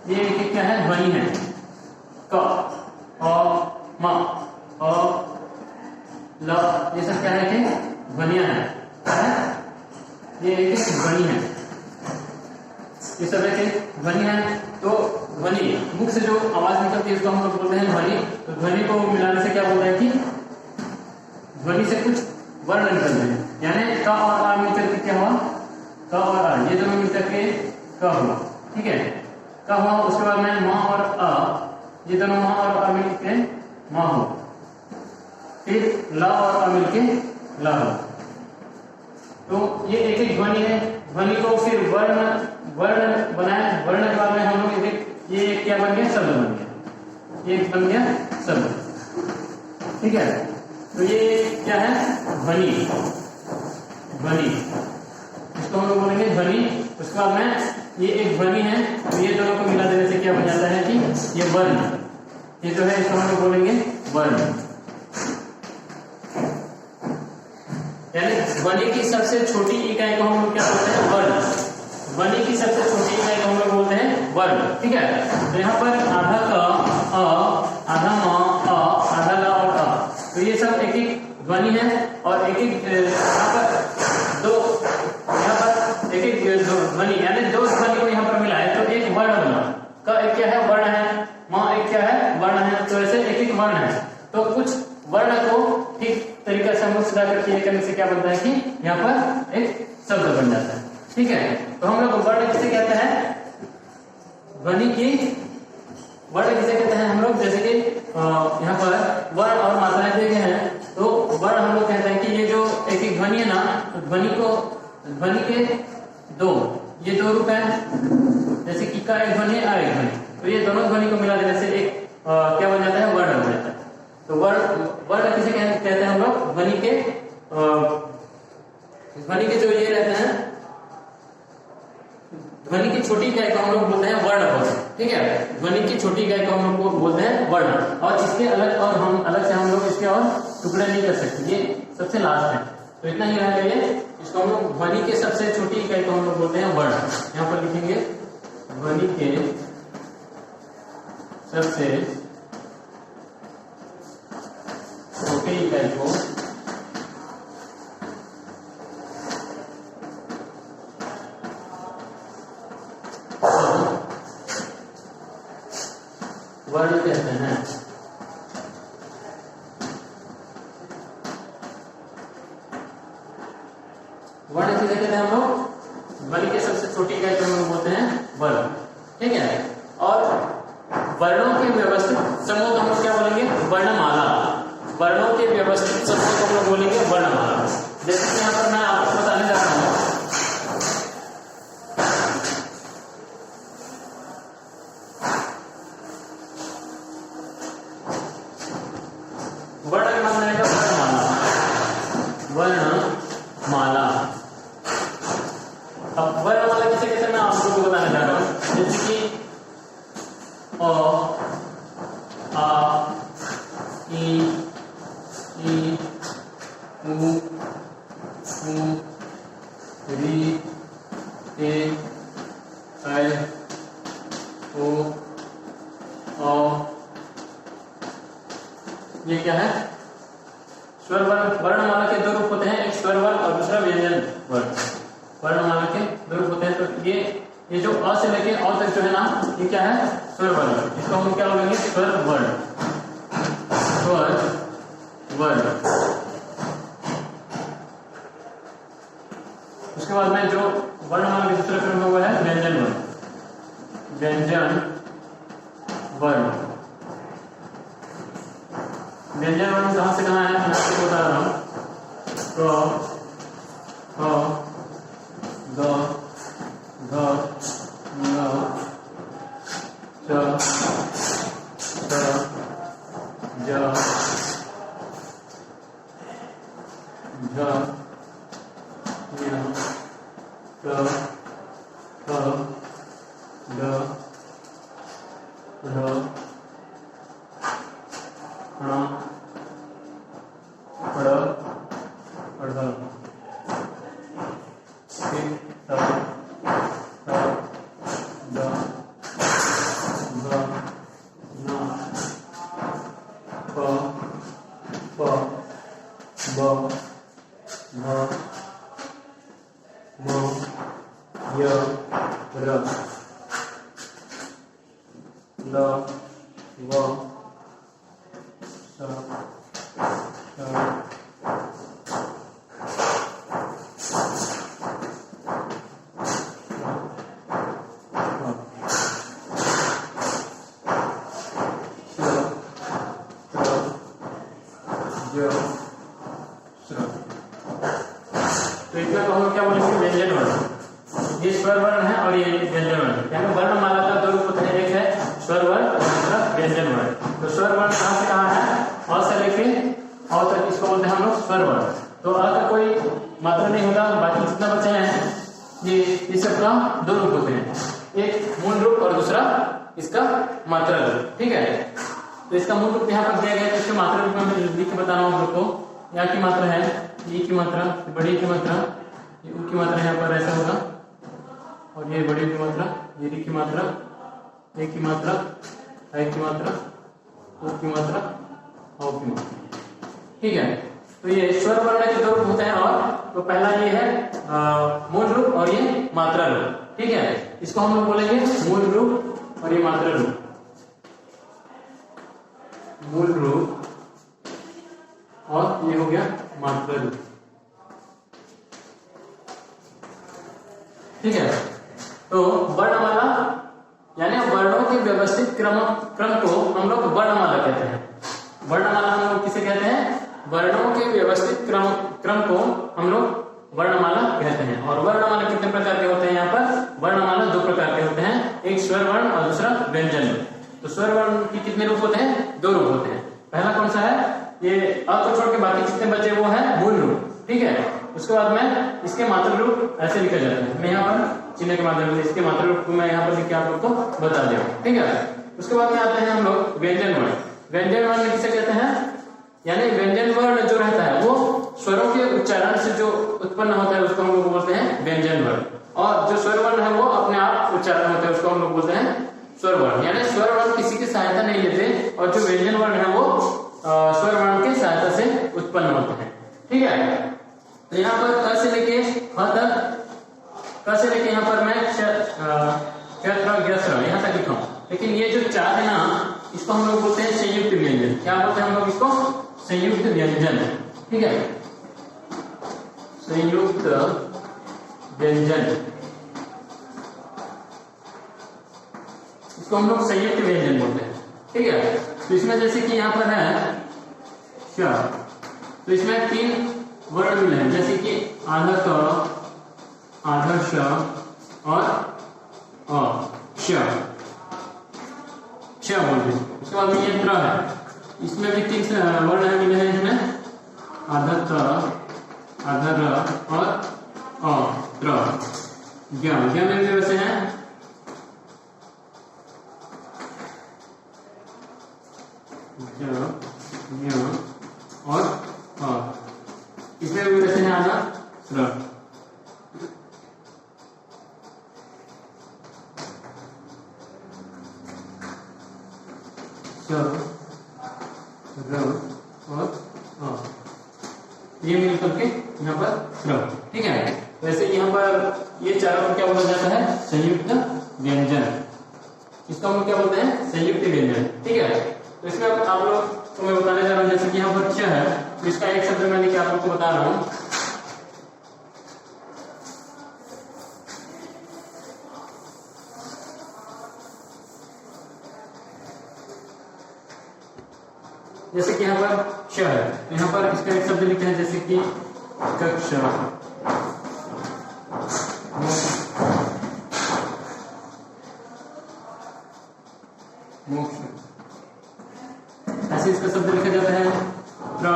ये एक क्या है? ध्वनि है। क, अ, म, अ, ल, ये सब क्या है कि ध्वनियां हैं। क्या है? ये एक ध्वनि है, ये सब एक ध्वनि है। तो ध्वनि मुख से जो आवाज निकलती है उसको हम लोग बोलते हैं ध्वनि। तो ध्वनि को मिलाने से क्या बोलता है कि ध्वनि से कुछ वर्ण निकलते हैं, यानी क और आ मिलकर के क्या हुआ? क और आ, ये दोनों मिलकर के क हुआ, ठीक है। क हुआ। उसके बाद में म और अ, ये दोनों म और अ मिलकर के म हो, फिर ल और अ मिलकर ल हो। तो ये एक एक ध्वनि है। ध्वनि को फिर वर्ण बनाए। वर्ण के बाद में हम लोग ये क्या बन गया? शब्द बन गया। ये बन गया शब्द, ठीक है। तो ये क्या है? ध्वनि। इसको हम लोग बोलेंगे ध्वनि। उसके बाद में ये एक ध्वनि है, तो ये दोनों को मिला देने से क्या बन जाता है कि ये वर्ण। ये जो है इसको हम लोग बोलेंगे वर्ण। यानी ध्वनि की सबसे छोटी इकाई को हम लोग क्या बोलते हैं? वर्ण। ध्वनि की सबसे छोटी इकाई को हम लोग बोलते हैं वर्ण, ठीक है। तो यहाँ पर आधा क, अ, आधा म, अ, आधा ल और अ, तो ये सब एक एक ध्वनि है। और एक एक यहाँ पर 2 मिलाकर के करने से क्या बनता है कि यहाँ पर एक शब्द बन जाता है। ठीक है, तो हम लोग वर्ण किसे कहते हैं, ध्वनि की वर्ण किसे कहते हैं हम लोग, जैसे कि यहाँ पर वर्ण और मात्राएं दिए गए हैं, तो वर्ण हम लोग कहते हैं कि ये जो एक एक ध्वनि है ना, तो ध्वनि के ये दो रूप हैं, जैसे कि का एक ध्वनि आ एक ध्वनि, तो ये दोनों ध्वनि को मिला देने से एक क्या बन जाता है, वर्ण बन जाता है। तो वर्ण किसे कहते हैं हम लोग, ध्वनि के जो ये रहते हैं, ध्वनि की छोटी इकाई को हम लोग बोलते हैं वर्ण पद। ठीक है, ध्वनि की छोटी इकाई को हम लोग बोलते हैं वर्ण, और इसके अलग से हम लोग इसके और टुकड़े नहीं कर सकते, ये सबसे लास्ट है। तो इतना ही रहना चाहिए, इसको हम लोग ध्वनि के सबसे छोटी इकाई को हम लोग बोलते हैं वर्ण। यहाँ पर लिखेंगे ध्वनि के सबसे छोटी इकाई को वर्ण कहते हैं। वर्ण किसे कहते हैं हम लोग, ध्वनि के सबसे छोटी इकाई को हम लोग बोलते हैं वर्ण। ठीक है, और वर्णों के व्यवस्थित समूह को हम लोग क्या बोलेंगे, वर्णमाला। वर्णों के व्यवस्थित समूह को हम लोग बोलेंगे वर्णमाला। जैसे कि यहाँ पर मैं आपको बताने जा रहा हूँ, वर्ण का मतलब है वर्णमाला। वर्णमाला, अब वर्णमाला किसे कहते हैं मैं आपको बताने जा रहा हूँ, जैसे कि अ, आ, ई, उ, री, ए, ऐ, ओ, ये क्या है, स्वर वर्ण। वर्णमाला के दो रूप होते हैं, एक स्वर वर्ण और दूसरा व्यंजन वर्ण। वर्णमाला के दो रूप होते हैं, तो ये जो अ से लेके अ तक जो है ना, ये क्या है, स्वर वर्ण। इसको हम क्या बोलेंगे, स्वर वर्ण। स्वर वर्ण। उसके बाद में जो वर्णमाला के दूसरे क्रम में वो है व्यंजन वर्ण। व्यंजन वर्ण। व्यंजन वर्ण कहां से कहां है, मैं आपको बता रहा हूं। ग, घ, ङ, च, छ, ज, झ, ञ, क, ख, ग, घ, ण, ड़, ढ़, तो इसमें हम लोग क्या बोलेंगे, व्यंजन वर्ण। ये स्वर वर्ण है और ये व्यंजन वर्ण। यानी वर्णमाला का दो रूप होते हैं, एक है स्वर वर्ण और दूसरा व्यंजन वर्ण। तो स्वर वर्ण कहाँ से कहाँ है, अ से लेके अ तक, इसको बोलते हैं हम लोग स्वर वर्ण। तो अ का कोई मात्रा नहीं होता, बाकी जितना बचे हैं ये इस सबका दो रूप होते हैं, एक मूल रूप और दूसरा इसका मात्रा रूप। ठीक है, तो इसका मूल रूप यहाँ पर दिया गया है, तो इसके मात्रा रूप में मैं लिख के बता रहा हूँ आप लोग को। यहाँ की मात्रा है ई की मात्रा, बड़ी की मात्रा, ये उ की मात्रा यहाँ पर ऐसा होगा, और ये बड़ी की मात्रा, ये री की मात्रा, ए की मात्रा, ऐ की मात्रा, ओ की मात्रा, औ की मात्रा। ठीक है, तो ये स्वर वर्ण के दो रूप होते हैं, और तो पहला ये है मूल रूप और ये मात्रा रूप। ठीक है, इसको हम लोग बोलेंगे मूल रूप और ये मात्रा रूप। मूल रूप और ये हो गया मात्र रूप। ठीक है, तो वर्णमाला यानी वर्णों के व्यवस्थित क्रम को हम लोग वर्णमाला कहते हैं। वर्णमाला हम लोग किसे कहते हैं? वर्णों के व्यवस्थित क्रम को हम लोग वर्णमाला कहते हैं। और वर्णमाला कितने प्रकार के होते हैं? यहाँ पर वर्णमाला दो प्रकार के होते हैं, एक स्वर वर्ण और दूसरा व्यंजन। तो स्वर वर्ण के कितने रूप होते हैं? दो रूप होते हैं। पहला कौन सा है? ये अ को छोड़ के बाकी जितने बचे वो है मूल रूप। ठीक है, उसके बाद में इसके मात्र रूप ऐसे लिखा जाता है। मैं यहाँ पर चिन्ह के माध्यम से इसके मात्र रूप को मैं यहाँ पर लिख के आप लोग को बता दिया। ठीक है, उसके बाद में आते हैं हम लोग व्यंजन वर्ण। व्यंजन वर्ण किसे कहते हैं? यानी व्यंजन वर्ण जो रहता है वो स्वरों के उच्चारण से जो उत्पन्न होता है उसको हम लोग बोलते हैं व्यंजन वर्ण। और जो स्वर वर्ण है वो अपने आप उच्चारण होता है उसको हम लोग बोलते हैं स्वर वर्ण। यानी स्वर वर्ण किसी की सहायता नहीं लेते और जो व्यंजन वर्ण है वो स्वर वर्ण की सहायता से उत्पन्न होते हैं। ठीक है, तो यहाँ पर क से लेके ह तक, क से लेके यहाँ पर मैं यहाँ तक लिखा हूँ। लेकिन ये जो चार है ना, इसको हम लोग बोलते हैं संयुक्त व्यंजन। क्या बोलते हैं हम लोग इसको? संयुक्त व्यंजन। ठीक है, संयुक्त व्यंजन, इसको हम लोग संयुक्त व्यंजन बोलते हैं। ठीक है, तो इसमें जैसे कि यहाँ पर है श, तो इसमें तीन वर्ण मिले हैं, जैसे कि आधा क, आधा श और अ, श बोलते हैं। उसके बाद में ये त्र है, इसमें भी तीन वर्ण मिले हैं, इसमें आधा त, आधा र और अ, त्र। ज्ञ में भी वैसे हैं और अ, इसमें भी वैसे हैं आधा र। ये मिल करके यहाँ पर श्रव। ठीक है, वैसे यहाँ पर ये चारों को क्या बोला जाता है? संयुक्त व्यंजन। इसका हम क्या बोलते हैं? संयुक्त व्यंजन। ठीक है, तो इसमें आप लोग को मैं बताने जा रहा हूँ, जैसे कि यहाँ पर च है, तो इसका एक शब्द मैं लिख के आप लोग को बता रहा हूँ। जैसे कि यहाँ पर श है, तो यहाँ पर इसका एक शब्द लिखते हैं, जैसे कि कक्ष, मोक्ष, ऐसे इसका शब्द लिखा जाता है। त्र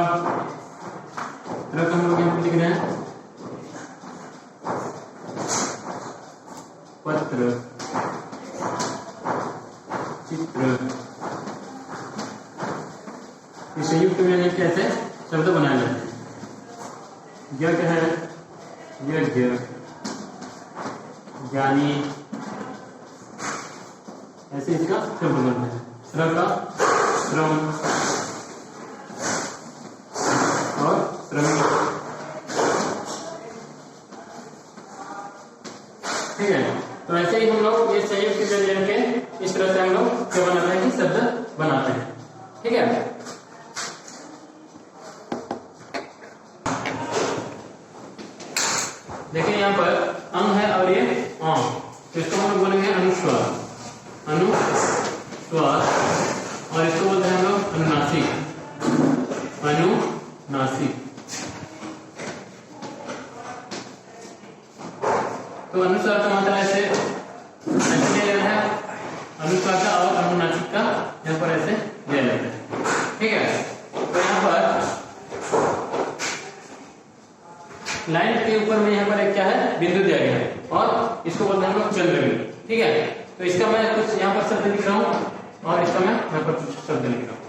का हम लोग यहाँ पर लिख रहे हैं पत्र, चित्र। संयुक्त व्यंजन कैसे शब्द बनाए जाते हैं? यज्ञ है, यज्ञ, ज्ञानी, ऐसे इसका शब्द बनता है। श्रम का श्रम और श्रमिक। ठीक है, तो ऐसे ही हम लोग ये संयुक्त व्यंजन के इस तरह से हम लोग क्या बनाते हैं कि शब्द बनाते हैं। ठीक है, देखिए यहाँ पर अंग है और ये आम, तो इसको हम लोग बोलेंगे अनुस्वार, अनुस्वार। और इसको बोलते हैं हम लोग अनुनासिक, अनुनासिक। तो अनुस्वार का मतलब ऐसे लिया जाता है, अनुस्वार का और अनुनासिक का यहाँ पर ऐसे लिया जाता है। ठीक है, तो यहाँ पर लाइन के ऊपर में यहाँ पर एक क्या है? बिंदु दिया गया है और इसको बोलते हैं हम लोग चंद्र बिंदु। ठीक है, तो इसका मैं कुछ यहाँ पर शब्द लिख रहा हूँ और इसका मैं यहाँ पर कुछ शब्द लिख रहा हूँ।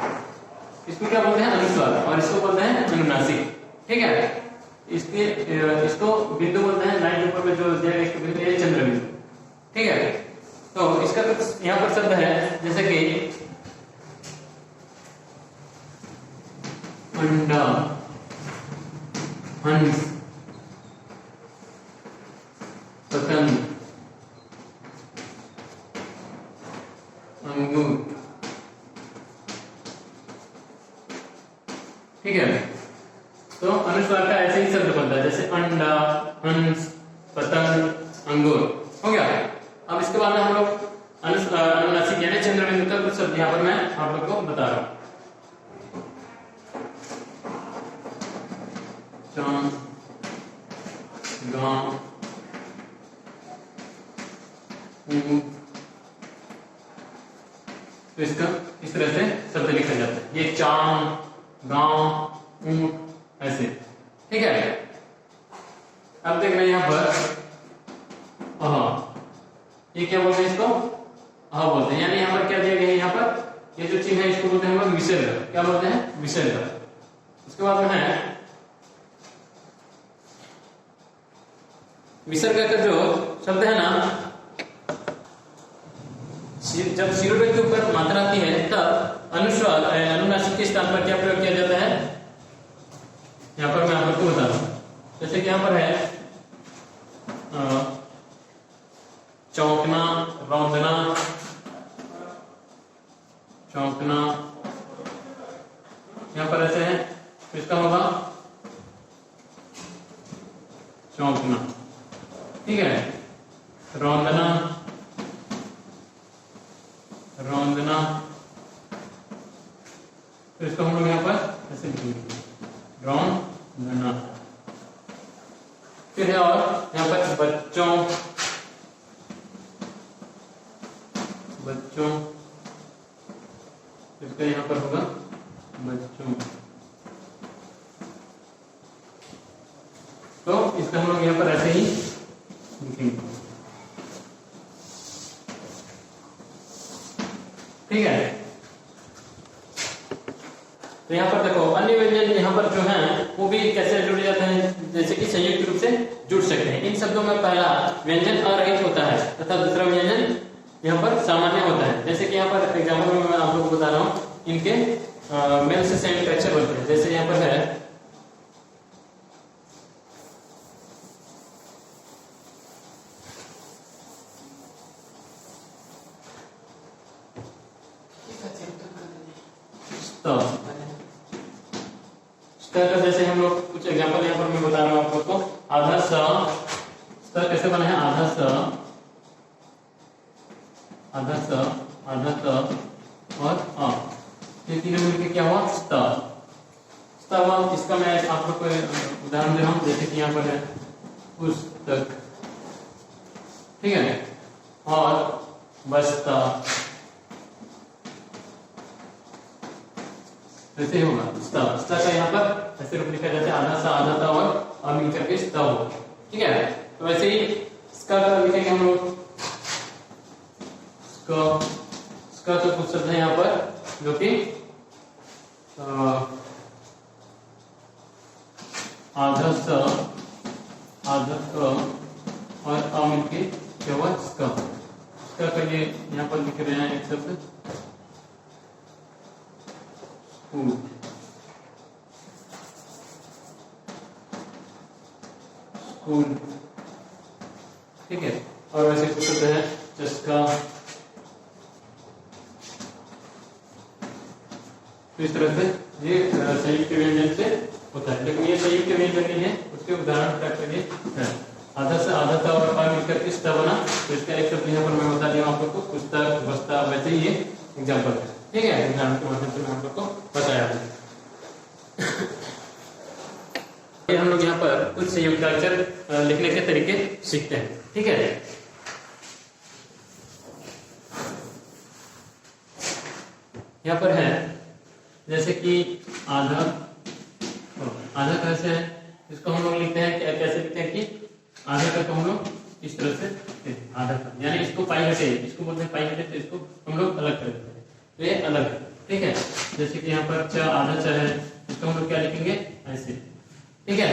इसको क्या बोलते हैं? अनुस्वार, और इसको बोलते हैं अनुनासिक। ठीक है, इसको बिंदु बोलते हैं, लाइन के ऊपर में जो दिया गया इसको बिंदु है चंद्र बिंदु। ठीक है, तो इसका कुछ यहाँ पर शब्द है, जैसे कि अंडा, हंस, पतंग, अंगूर। ठीक है, तो अनुस्वार जैसे अंडा, हंस, पतंग, अंगूर, हो गया। अब इसके बाद में हम लोग अनुनासिक यानी चंद्रबिंदु का कुछ शब्द यहाँ पर मैं आप लोग को बता रहा हूँ। चांद, गांव, तो इसका इस तरह से शब्द लिखा जाता है। ये चांद, गांव, ऊंट, ऐसे, ठीक है। अब देख रहे हैं यहाँ पर ये क्या बोलते हैं, इसको बोलते हैं। यानी यहाँ पर क्या दिया गया है, यहाँ पर ये जो चिन्ह है इसको बोलते हैं हम लोग विसर्ग। क्या बोलते हैं, विसर्ग। उसके बाद में है विसर्ग का जो शब्द है ना, जब शिरोवेद के ऊपर मात्रा आती है तब अनुस्वार अनुनासिक के स्थान पर क्या प्रयोग किया जाता है, यहाँ पर मैं आपको बता रहा हूं। जैसे कि यहाँ पर है चौंकना, रौंदना, चौंकना, यहाँ पर ऐसे है, इसका होगा चौंकना, ठीक है। रौंदना, रौंदना, तो इसको हम लोग यहाँ पर ऐसे लिखेंगे, रौंदना। फिर है और यहाँ पर बच्चों, बच्चों, इसका यहाँ पर होगा बच्चों। तो इसका हम लोग यहाँ पर ऐसे ही लिखेंगे, ठीक है। तो यहाँ पर देखो अन्य व्यंजन यहाँ पर जो है वो भी कैसे जुड़ जाते हैं, जैसे कि संयुक्त रूप से जुड़ सकते हैं। इन शब्दों में पहला व्यंजन अरहित होता है तथा दूसरा व्यंजन यहाँ पर सामान्य होता है। जैसे कि यहाँ पर एग्जाम्पल में मैं आप लोगों को बता रहा हूँ, इनके मेल से सेम अक्षर बनते हैं। जैसे यहाँ पर है का, जैसे हम लोग कुछ एग्जांपल यहाँ पर मैं बता रहा हूँ आप लोग को। आधा स कैसे बना है, आधा स, आधा स, आधा त और अ, ये तीनों मिलकर क्या हुआ, स्त। स्त, इसका मैं आप लोग को उदाहरण दे रहा हूँ। जैसे कि यहाँ पर है पुस्तक, ठीक है, और बस्ता, ऐसे होगा स्ता। स्ता का यहाँ पर ऐसे रूप लिखा जाता है, आधा सा, आधा ता और अ मिलकर के स्ता होगा, ठीक है। तो वैसे ही इसका लिखेंगे हम लोग इसका तो कुछ शब्द है यहाँ पर जो कि आधा स, आधा क और अ मिलके क्या हुआ, इसका का ये यहाँ पर लिख रहे हैं एक शब्द स्कूल, स्कूल, ठीक है। और वैसे कुछ शब्द है चस्का। तो इस तरह से ये संयुक्त व्यंजन से होता है, लेकिन ये संयुक्त व्यंजन नहीं है, उसके उदाहरण टाइप के लिए है। आधा से आधा ता और पा मिलकर के स्ता बना, तो इसका एक शब्द यहाँ पर मैं बता दिया आप लोग को, पुस्तक, बस्ता। वैसे ही ये एग्जाम्पल है, ठीक है। एग्जाम्पल के माध्यम से मैं आप लोग को बताया हम लोग यहाँ पर कुछ संयुक्ताक्षर लिखने के तरीके सीखते हैं, ठीक है। यहाँ पर है जैसे कि आधा, आधा कैसे है, इसको हम लोग लिखते हैं कैसे लिखते हैं कि आधा का तो हम लोग इस तरह से आधा का, यानी इसको पाई हटे, इसको बोलते हैं पाई हटे, तो इसको हम लोग अलग कर देते हैं, तो ये अलग है, ठीक है। जैसे कि यहाँ पर च, आधा च है, इसको हम लोग क्या लिखेंगे, ऐसे, ठीक है।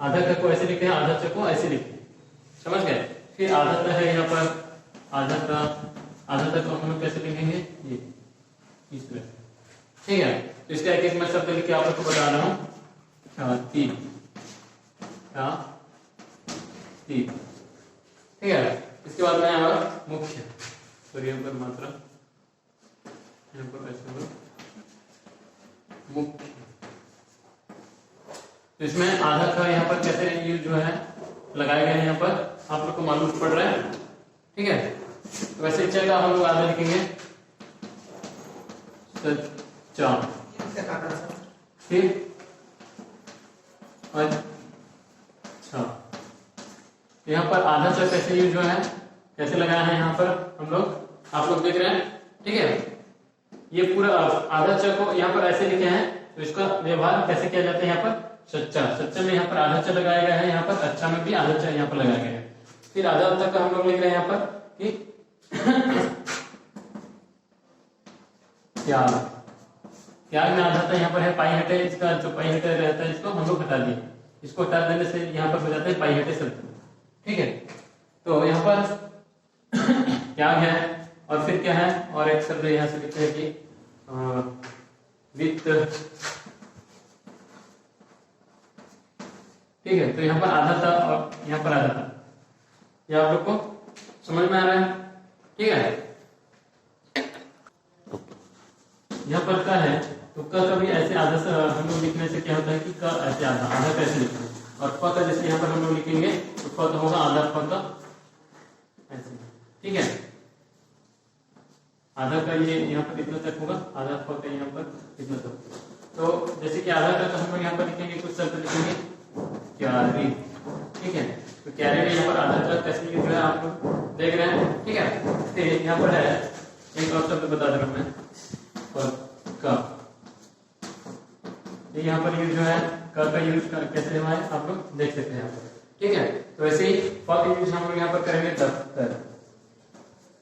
आधा क को ऐसे लिखते हैं, आधा च को ऐसे लिखते हैं, समझ गए। फिर आधा त है यहाँ पर, आधा त को हम लोग कैसे लिखेंगे, ये इस तरह से, ठीक है। तो इसका एक एक मैं शब्द लिख के आप लोग को बता रहा हूँ, छाती, छाती, ठीक है। इसके बाद में आया मुख्य, और यहाँ पर मात्रा, यहाँ पर ऐसे होगा मुख्य। तो इसमें आधा का यहाँ पर कैसे यूज जो है लगाए गए यहाँ पर आप लोग को मालूम पड़ रहा है, ठीक है। तो वैसे च का हम लोग आधा लिखेंगे सच्चा, ठीक, अच्छा। यहाँ पर आधा च कैसे यूज जो है कैसे लगाया है यहाँ पर हम लोग, आप लोग देख रहे हैं, ठीक है। ये पूरा आधा च को यहाँ पर ऐसे लिखे हैं, तो इसका व्यवहार कैसे किया जाता है यहाँ पर सच्चा, सच्चा में यहाँ पर आधा च लगाया गया है, यहाँ पर अच्छा में भी आधा च यहाँ पर लगाया गया है। फिर आधा तक हम लोग लिख रहे हैं यहाँ पर कि त्याग, त्याग में आधा था यहाँ पर है पाई हटे, इसका जो पाई हटे रहता है इसको हम लोग हटा दिए, इसको हटा देने से यहाँ पर हो जाता है पाई हटे शब्द, ठीक है। तो यहाँ पर त्याग है और फिर क्या है, और एक शब्द यहाँ से लिखते हैं कि वित्त, ठीक है। तो यहाँ पर आधा था और यहाँ पर आधा था, ये आप लोग को समझ में आ रहा है, ठीक है। यहाँ पर का है तो क का भी ऐसे आधा से हम लोग लिखने से क्या होता है कि क ऐसे आधा, आधा कैसे लिखते हैं, और फ का जैसे यहाँ पर हम लोग लिखेंगे तो फ का होगा आधा फ का ऐसे, ठीक है। आधा का ये यहाँ पर इतना तक होगा, आधा फ का यहाँ पर इतना तक। तो जैसे कि आधा का तो हम लोग यहाँ पर लिखेंगे, कुछ शब्द लिखेंगे क्यारी, ठीक है। तो क्यारी में यहाँ पर आधा तक कैसे लिख रहा है आप लोग देख रहे हैं, ठीक है। फिर यहाँ पर है एक और शब्द बता दे रहा हूँ मैं, का, ये यहाँ पर यूज जो है का यूज कैसे हुआ है आप लोग देख सकते हैं यहाँ पर, ठीक है। तो वैसे ही फ का यूज हम लोग यहाँ पर करेंगे दफ्तर,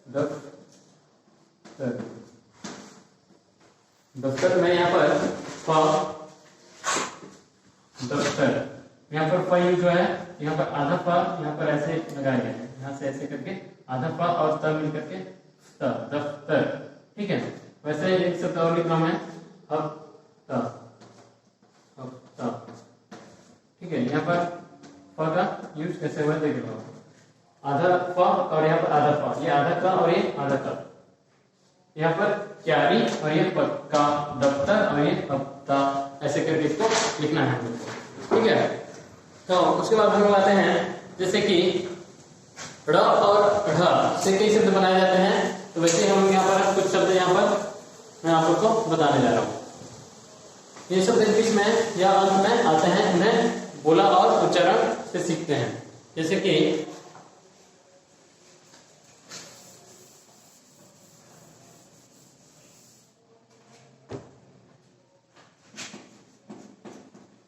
दफ्तर, दफ्तर में यहाँ पर फ, दफ्तर, यहाँ पर फ यूज जो है यहाँ पर आधा फ यहाँ पर ऐसे लगाया गया है, यहाँ से ऐसे करके आधा फ और त मिल करके दफ्तर, ठीक है। वैसे एक शब्द और लिख रहा हूं मैं हफ्ता, हफ्ता, ठीक है। यहाँ पर फ का यूज कैसे हुआ देख लो, आधा फ और यहाँ पर आधा फ, ये आधा का और ये आधा का, यहाँ पर क्यारी और ये पक्का, दफ्तर और ये हफ्ता, ऐसे करके इसको लिखना है, ठीक है। तो उसके बाद हम लोग आते हैं जैसे कि ड़ और ढ से कई शब्द बनाए जाते हैं, तो वैसे हम यहाँ पर कुछ शब्द यहाँ पर मैं आप लोग को बताने जा रहा हूँ। ये शब्द बीच में या अंत में आते हैं, उन्हें बोला और उच्चारण से सीखते हैं, जैसे कि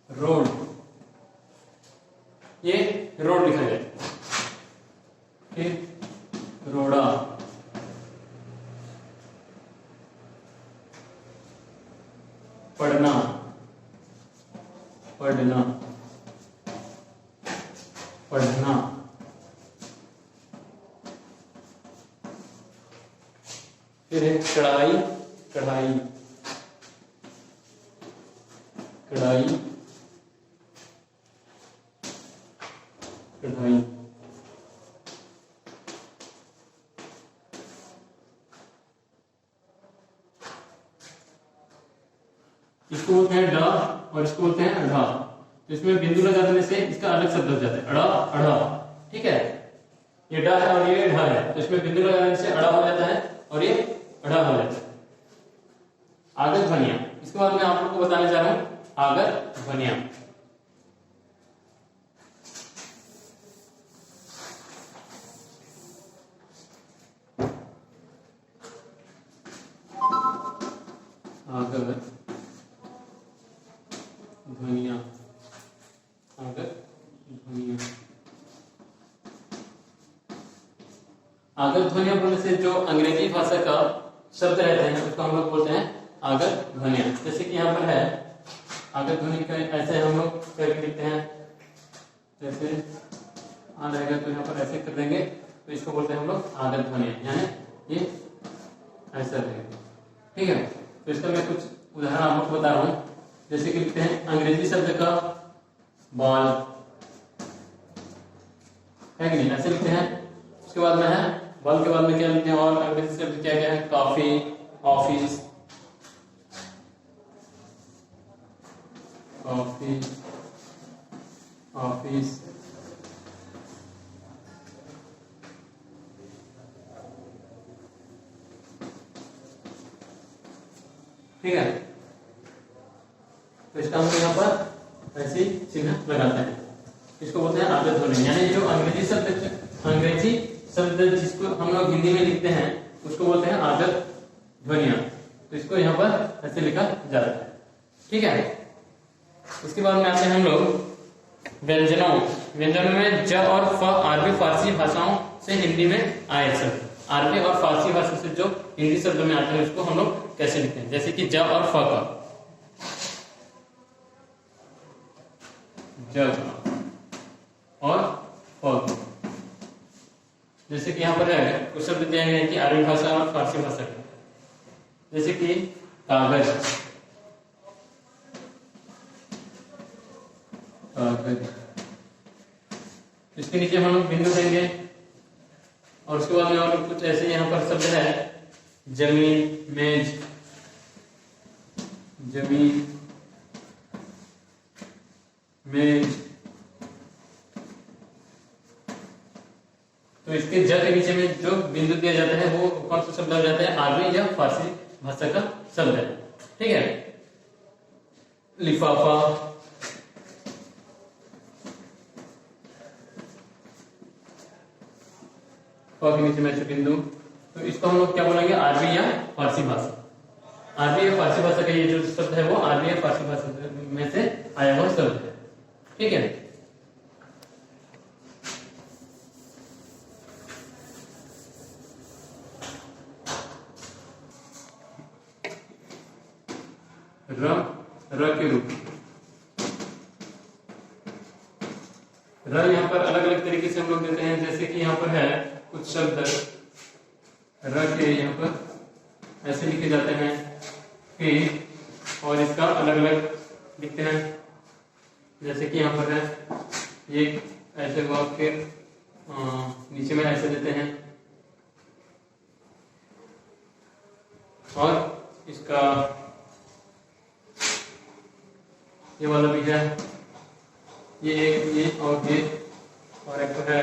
रोड, ये रोड लिखा जाए, फिर रोड़ा, पढ़ना, पढ़ना, पढ़ना, फिर है कढ़ाई, कढ़ाई, कढ़ाई, कढ़ाई, इसको बोलते हैं ड और इसको बोलते हैं अढ़ा। तो इसमें बिंदु लगा देने से इसका अलग शब्द हो जाता है, अड़ा, अढ़ा, ठीक है। ये ड है और ये ढ है, तो इसमें बिंदु लगा देने से अड़ा हो जाता है और ये अढ़ा हो जाता है। आगत ध्वनिया, इसके बाद मैं आप लोग को बताने जा रहा हूं आगत ध्वनिया। आगत ध्वनिया, आगत ध्वनिया, आगत ध्वनिया बोलने से जो अंग्रेजी भाषा का शब्द रहते हैं उसको हम लोग बोलते हैं आगत ध्वनिया। जैसे कि यहाँ पर है आगत ध्वनि का ऐसे हम लोग करके लिखते हैं, जैसे आ रहेगा तो यहाँ पर ऐसे कर देंगे, तो इसको बोलते हैं हम लोग आगत ध्वनिया, यानी ये ऐसा रहेगा, ठीक है। तो इसका मैं कुछ उदाहरण आप लोग को बता रहा हूँ, जैसे कि लिखते हैं अंग्रेजी शब्द का बॉल, है कि नहीं, ऐसे लिखते हैं। उसके बाद में है बॉल के बाद में क्या लिखते हैं, और अंग्रेजी शब्द क्या क्या है, कॉफी, ऑफिस, कॉफी, ऑफिस, ठीक है। तो इसका हम यहाँ पर ऐसे चिन्ह लगाते हैं, इसको बोलते हैं आदत ध्वनि। यानी जो अंग्रेजी शब्द जिसको हम लोग हिंदी में लिखते हैं उसको बोलते हैं आदत ध्वनियां। तो इसको यहाँ पर ऐसे लिखा जाता है, ठीक है। उसके बाद में आते हैं हम लोग व्यंजनों में ज और फ अरबी फारसी भाषाओं से हिंदी में आए शब्द। अरबी और फारसी भाषा से जो हिंदी शब्द में आते हैं उसको हम लोग कैसे लिखते हैं, जैसे कि ज और फ का, ज और फ, जैसे कि यहाँ पर है कुछ शब्द दिए गए हैं कि अरबी भाषा और फारसी भाषा के, जैसे कि कागज, इसके नीचे हम लोग बिंदु देंगे। और उसके बाद में और कुछ ऐसे यहाँ पर शब्द है, जमीन, मेज, जमीन, मेज। तो इसके ज के नीचे में जो बिंदु दिया जाता है वो कौन सा शब्द हो जाता है, अरबी या फारसी भाषा का शब्द है, ठीक है। लिफाफा, फ के नीचे में ऐसे बिंदु, तो इसको हम लोग क्या बोलेंगे, अरबी या फारसी भाषा। अरबी या फारसी भाषा का ये जो शब्द है वो अरबी या फारसी भाषा में से आया हुआ शब्द है, ठीक है। र के रूप, र यहाँ पर अलग अलग तरीके से हम लोग देते हैं, जैसे कि यहाँ पर है कुछ शब्द र के यहाँ पर ऐसे लिखे जाते हैं कि, और इसका अलग अलग लिखते हैं, जैसे कि यहाँ पर है ये ऐसे हुआ, फिर नीचे में ऐसे देते हैं, और इसका ये वाला भी है, ये एक, ये और ये, और एक तो है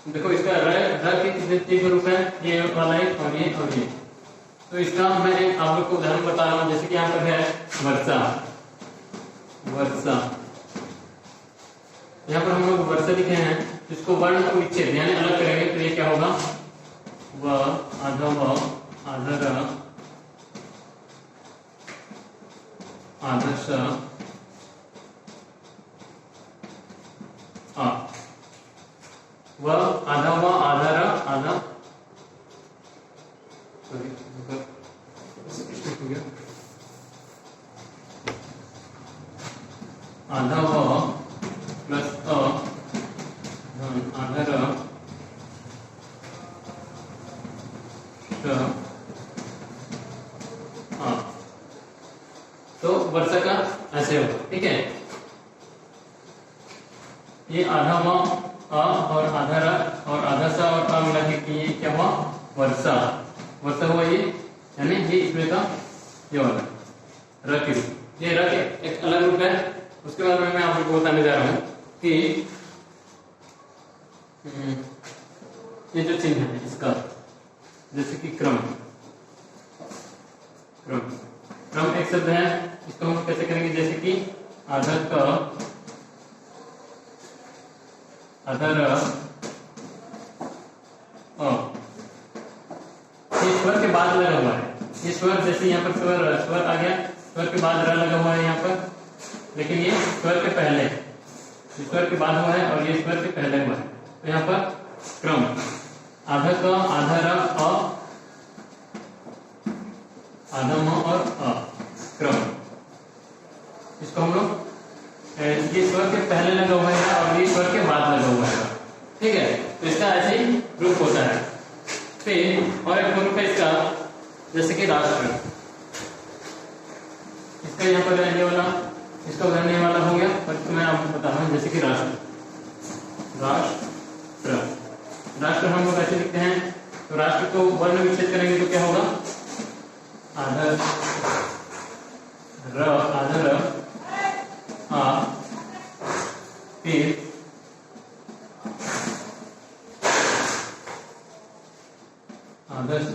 देखो इसका र के कितने तीन रूप है, ये वाला एक और ये और ये। तो इसका मैं एक आप लोग को उदाहरण बता रहा हूँ, जैसे कि यहाँ पर है वर्षा, वर्षा, यहाँ पर हम लोग वर्षा लिखे हैं, इसको वर्ण को विच्छेद यानी अलग करेंगे तो ये क्या होगा, व आधा व आधा र आधा स आ, व आधा व आधा र आधा, आधा व प्लस अ आधा र तो वर्षा का ऐसे होगा, ठीक है। ये आधा म अ और आधा र और आधा सा और आ मिला के ये क्या हुआ, वर्षा, वर्षा हुआ ये, यानी ये इसमें का ये वाला र के रूप, ये र के एक अलग रूप है। उसके बाद में मैं आपको बताने जा रहा हूँ कि ये जो चिन्ह है इसका, जैसे कि क्रम, क्रम, क्रम एक शब्द है, इसको हम कैसे करेंगे, जैसे कि आधा क आधा र अ, ये स्वर के बाद लगा हुआ है, ये स्वर जैसे यहाँ पर स्वर आ गया, स्वर के बाद र लगा हुआ है यहाँ पर, लेकिन ये स्वर के पहले, स्वर के बाद हुआ है और ये स्वर के पहले हुआ है। तो यहाँ पर क्रम, आधा क आधा र अ आधा म और अ, क्रम, इसको हम लोग ये स्वर के पहले लगा हुआ है और ये स्वर के बाद लगा हुआ है, ठीक है। तो इसका ऐसे ही रूप होता है। फिर और एक रूप है इसका, जैसे कि राष्ट्र, इसका यहाँ पर रहने वाला, इसका रहने वाला हो गया, और इसको मैं आपको बता रहा हूँ, जैसे कि राष्ट्र, राष्ट्र, राष्ट्र हम लोग ऐसे लिखते हैं। तो राष्ट्र को वर्ण विच्छेद करेंगे तो क्या होगा, आधर र आधर आ फिर आदर्श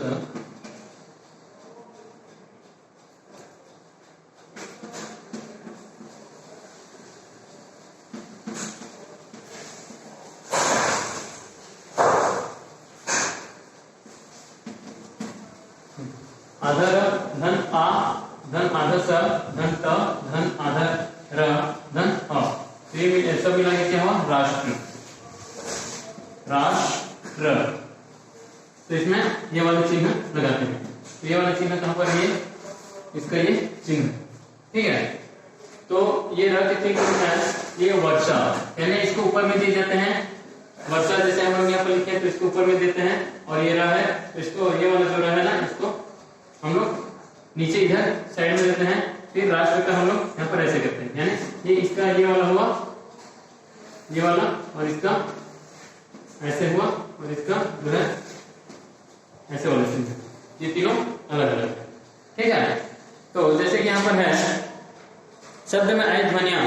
आधर धन आ धन आधर स धन त धन आधर र धन अ, ये सब मिला के क्या हुआ राष्ट्र। राष्ट्र तो इसमें ये वाला चिन्ह लगाते हैं। तो ये वाला चिन्ह कहां पर है, इसका ये चिन्ह, ठीक है। तो ये र के चिन्ह है, ये वर्षा, यानी इसको ऊपर में दिए जाते हैं। वर्षा जैसे हम लोग यहाँ पर लिखे हैं तो इसको ऊपर में देते हैं, और ये र है तो इसको, ये वाला जो र है ना, इसको हम लोग नीचे इधर साइड में देते हैं। फिर राष्ट्र का हम लोग यहाँ पर ऐसे करते हैं, यानी ये इसका ये वाला हुआ, ये वाला, और इसका ऐसे हुआ, और इसका जो है ऐसे वाला चिन्ह, ये तीनों अलग अलग है, ठीक है। तो जैसे कि यहाँ पर है शब्द में आई ध्वनिया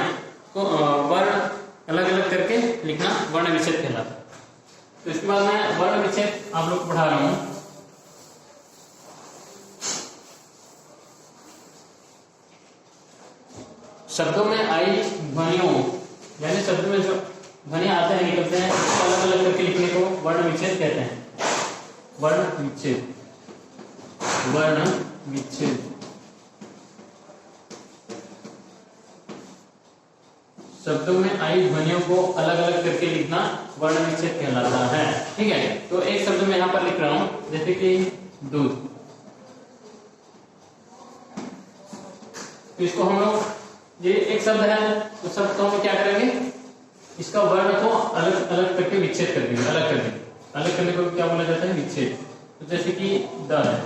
को वर्ण अलग अलग करके लिखना वर्ण विच्छेद कहलाता है। तो इसके बाद मैं वर्ण विच्छेद आप लोग को पढ़ा रहा हूं। शब्दों में आई ध्वनियों, यानी शब्द में जो ध्वनि आते हैं निकलते हैं, उसको अलग अलग करके लिखने को वर्ण विच्छेद कहते हैं। वर्ण विच्छेद, वर्ण विच्छेद। शब्दों में आई ध्वनियों को अलग अलग करके लिखना वर्ण विच्छेद कहलाता है, ठीक है। तो एक शब्द में यहां पर लिख रहा हूं, जैसे कि दूध, तो इसको हम लोग, ये एक शब्द है, तो शब्द को हम क्या करेंगे, इसका वर्ण को अलग अलग करके विच्छेद कर देंगे, अलग कर देंगे। अलग करने को क्या बोला जाता है, विच्छेद। तो जैसे कि द है,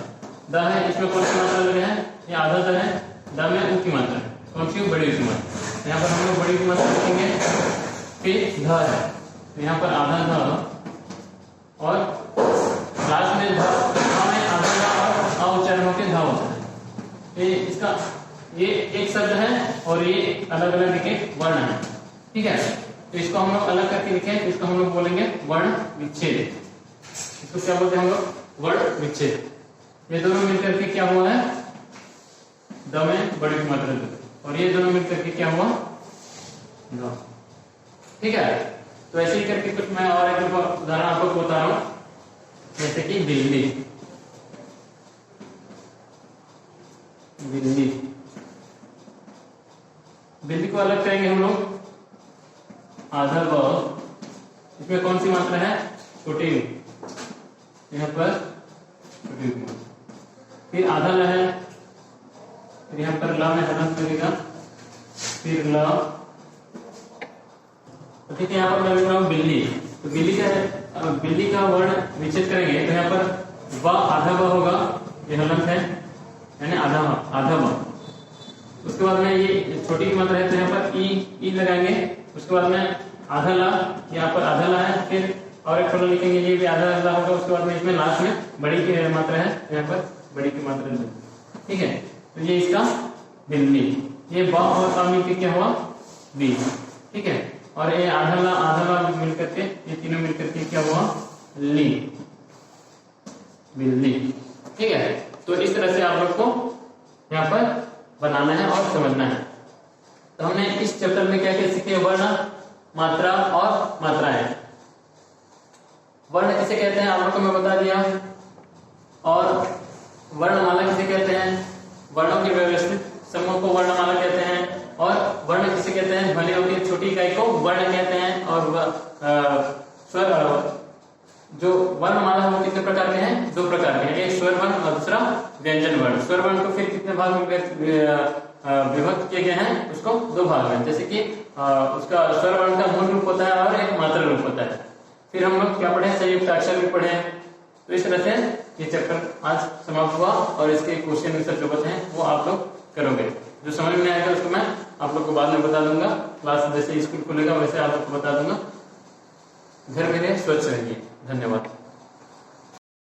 द है, इसमें कौन सी मात्रा लग रहा है, ये आधा द है, द में ऊ की मात्रा है, कौन सी, बड़ी की मात्रा। यहाँ पर हम लोग बड़ी की मात्रा लिखेंगे। फिर ध है, तो यहाँ पर आधा ध, और लास्ट में ध में आधा ध और उच्चारण होकर ध होता है। तो इसका ये एक शब्द है और ये अलग अलग लिखे वर्ण है, ठीक है। तो इसको हम लोग अलग करके लिखे, इसको हम लोग बोलेंगे वर्ण विच्छेद। इसको क्या बोलते हैं हम लोग, वर्ण विच्छेद। ये दोनों मिलकर के क्या हुआ है, द में बड़ी की मात्रा, और ये दोनों मिलकर के क्या हुआ, द, ठीक है। तो ऐसे ही करके कुछ मैं और एक उदाहरण आपको बता रहा हूं, जैसे कि बिल्ली, बिल्ली, बिल्ली को अलग करेंगे हम लोग, आधा ब, इसमें कौन सी मात्रा है, छोटी, यहाँ पर छोटी। फिर आधा ल है, फिर यहाँ पर ला में हलंत लगेगा, फिर ल, ठीक है। यहाँ पर मैं लिख रहा हूँ बिल्ली, तो बिल्ली का वर्ण विच्छेद करेंगे, तो यहाँ पर व आधा ब होगा, ये हलंत है, यानी आधा आधा ब। उसके बाद में ये छोटी की मात्रा है, तो यहाँ पर ई लगाएंगे। उसके बाद में आधा ला, यहाँ पर आधा ला है, फिर और एक थोड़ा लिखेंगे, ये भी आधा ला होगा। उसके बाद में इसमें लास्ट में बड़ी की मात्रा है, यहाँ पर बड़ी की मात्रा है, ठीक है। तो ये इसका बिल्ली, ये ब और ता मिलकर क्या हुआ, बी, ठीक है। और ये आधा ला मिलकर के, ये तीनों मिलकर के क्या हुआ, ली, बिल्ली, ठीक है। तो इस तरह से आप लोग को यहाँ पर बनाना है और समझना है। तो हमने इस चैप्टर में क्या क्या सीखे, वर्ण, मात्रा और मात्राएं। वर्ण किसे कहते हैं आप लोग को मैं बता दिया, और वर्णमाला किसे कहते हैं, वर्णों के व्यवस्थित समूह को वर्णमाला कहते हैं। और वर्ण किसे कहते हैं, ध्वनियों की छोटी इकाई को वर्ण कहते हैं। और स्वर, जो वर्णमाला है वो कितने प्रकार के हैं, दो प्रकार के हैं, एक स्वर वर्ण और दूसरा व्यंजन वर्ण। स्वर वर्ण को फिर कितने भाग में विभक्त किए गए हैं, उसको दो भाग में, जैसे कि उसका स्वर वर्ण का मूल रूप होता है और एक मात्रा रूप होता है। फिर हम लोग क्या पढ़े, संयुक्त अक्षर भी पढ़े। तो इस तरह से ये चैप्टर आज समाप्त हुआ, और इसके क्वेश्चन आंसर जो बचे हैं वो आप लोग करोगे। जो समझ में आएगा उसको मैं आप लोग को बाद में बता दूंगा, क्लास जैसे स्कूल खुलेगा वैसे आप लोग को बता दूंगा। घर में रहिए, स्वच्छ रहिए। धन्यवाद।